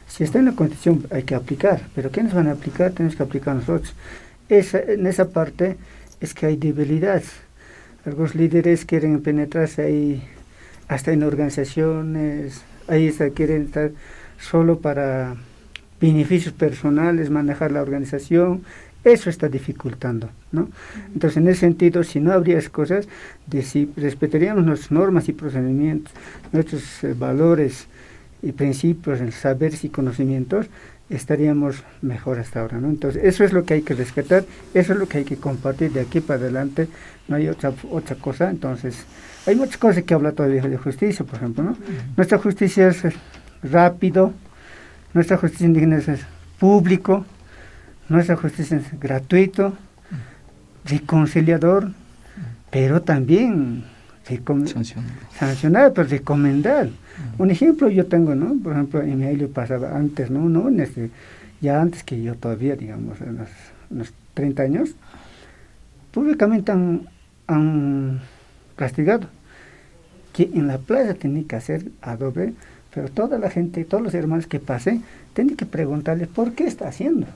Si está en la Constitución hay que aplicar, pero ¿quiénes van a aplicar? Tenemos que aplicar nosotros. En esa parte es que hay debilidades. Algunos líderes quieren penetrarse ahí, hasta en organizaciones, quieren estar solo para beneficios personales, manejar la organización. Eso está dificultando, ¿no? Entonces, en ese sentido, si no habría cosas, si respetaríamos nuestras normas y procedimientos, nuestros valores y principios, saberes y conocimientos, estaríamos mejor hasta ahora, ¿no? Entonces, eso es lo que hay que rescatar, eso es lo que hay que compartir de aquí para adelante, no hay otra cosa. Entonces, hay muchas cosas que habla todavía de justicia, por ejemplo, ¿no? Nuestra justicia es rápido, nuestra justicia indígena es público, nuestra justicia es gratuito, reconciliador, pero también sancionar, pero recomendar. Un ejemplo yo tengo, ¿no? Por ejemplo, en Emilio pasaba antes, ¿no? Ya antes que yo todavía, digamos, en los 30 años, públicamente han castigado que en la plaza tenía que hacer adobe, pero toda la gente, todos los hermanos que pasen, tienen que preguntarles por qué está haciendo.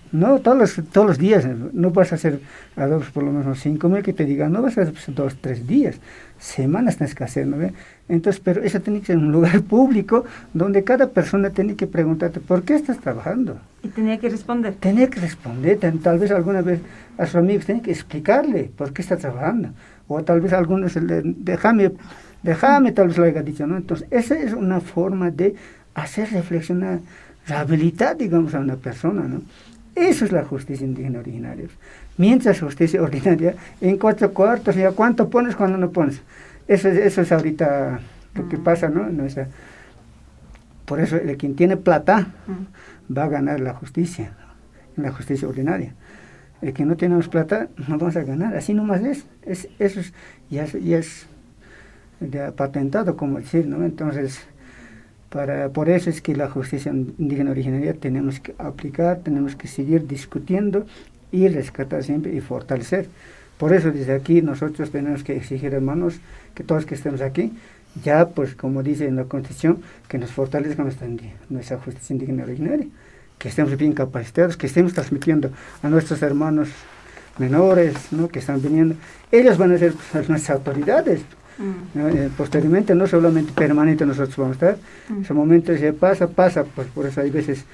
No, todos los días, no vas a hacer adobes por lo menos 5,000 que te digan, no vas a hacer 2, 3 días, semanas tienes que hacer, ¿no ve? Entonces, pero eso tiene que ser un lugar público donde cada persona tiene que preguntarte, ¿por qué estás trabajando? Y tenía que responder. Tal vez alguna vez a sus amigos tienen que explicarle por qué está trabajando, o tal vez algunos, déjame, tal vez lo haya dicho, ¿no? Entonces, esa es una forma de hacer reflexionar, rehabilitar, digamos, a una persona, ¿no? Eso es la justicia indígena originaria. Mientras justicia ordinaria, en 4 cuartos, ya cuánto pones cuando no pones. Eso es ahorita lo que pasa, ¿no? Por eso quien tiene plata va a ganar la justicia ordinaria. El que no tenemos plata no vamos a ganar, así nomás es. Eso ya es ya patentado, como decir, ¿no? Entonces, por eso es que la justicia indígena originaria tenemos que aplicar, tenemos que seguir discutiendo y rescatar siempre y fortalecer. Por eso desde aquí nosotros tenemos que exigir, hermanos, que todos que estemos aquí, ya pues como dice en la Constitución, que nos fortalezca nuestra justicia indígena originaria, que estemos bien capacitados, que estemos transmitiendo a nuestros hermanos menores, ¿no?, que están viniendo. Ellos van a ser pues, nuestras autoridades. Posteriormente, no solamente permanente nosotros vamos a estar, ese momento se pasa, pues por eso hay veces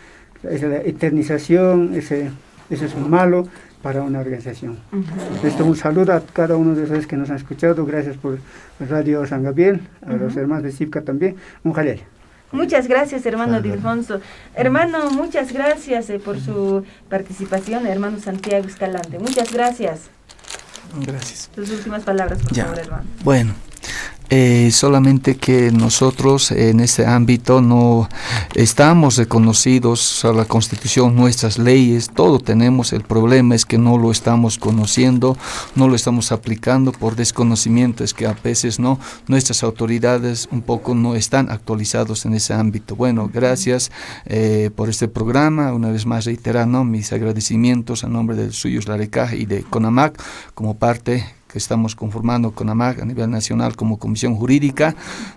esa eternización, ese Eso es malo para una organización. Un saludo a cada uno de ustedes que nos han escuchado. Gracias por Radio San Gabriel, a los hermanos de Cipca también. Un jalel. Muchas gracias, hermano Dilfonso. Hermano, muchas gracias por su participación, hermano Santiago Escalante. Muchas gracias. Gracias. Sus últimas palabras, por favor, hermano. Bueno. Solamente que nosotros en este ámbito no estamos reconocidos a la Constitución, nuestras leyes, todo tenemos. El problema es que no lo estamos conociendo, no lo estamos aplicando por desconocimiento, es que a veces no, nuestras autoridades un poco no están actualizados en ese ámbito. Bueno, gracias por este programa, una vez más reiterar, ¿no?, mis agradecimientos a nombre del Suyos Larecaje y de CONAMAC como parte que estamos conformando CONAMAC a nivel nacional como comisión jurídica,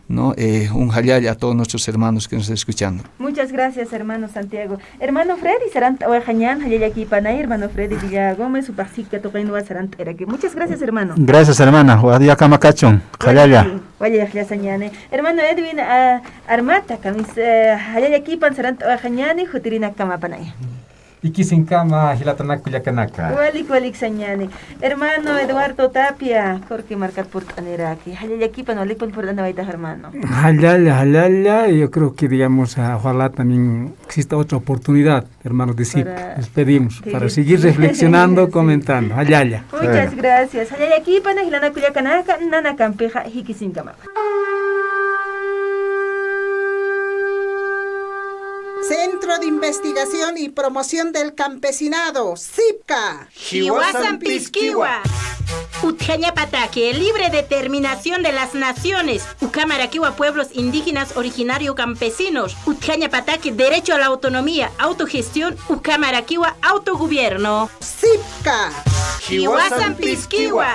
¿no? Un jalal a todos nuestros hermanos que nos están escuchando. Muchas gracias, hermano Santiago. Hermano Freddy Sarant Oajañán, jalal aquí Panay, hermano Freddy Villa Gómez, su pasica tocainua Sarant Eraque. Muchas gracias, hermano. Gracias, hermana. Huadía Camacachón, jalal. Vaya sañane. Hermano Edwin Armata, camis jalal aquí Pan Sarant Oajañán y Jutirina Cama Panay. Ikisinkama hilatanaku yakanaka. Walik sañane. Hermano Eduardo Tapia, Jorge Marcar Portaneraki. Hayayaki panolik por Portanabaita, hermano. Jalala, yo creo que digamos ojalá también exista otra oportunidad, hermanos de CIP. Les pedimos para seguir reflexionando, comentando. Jalala. Muchas gracias. Hayayaki panahilanaku yakanaka, nana campeja hikisinkama. Centro de Investigación y Promoción del Campesinado, CIPCA. Hiwasan Pisquiwa. Utjaña Pataque, libre determinación de las naciones. Ucamaraquiwa, pueblos indígenas originarios campesinos. Utjaña Pataque, derecho a la autonomía, autogestión. Ucamaraquiwa, autogobierno. CIPCA. Hiwasan Pisquiwa.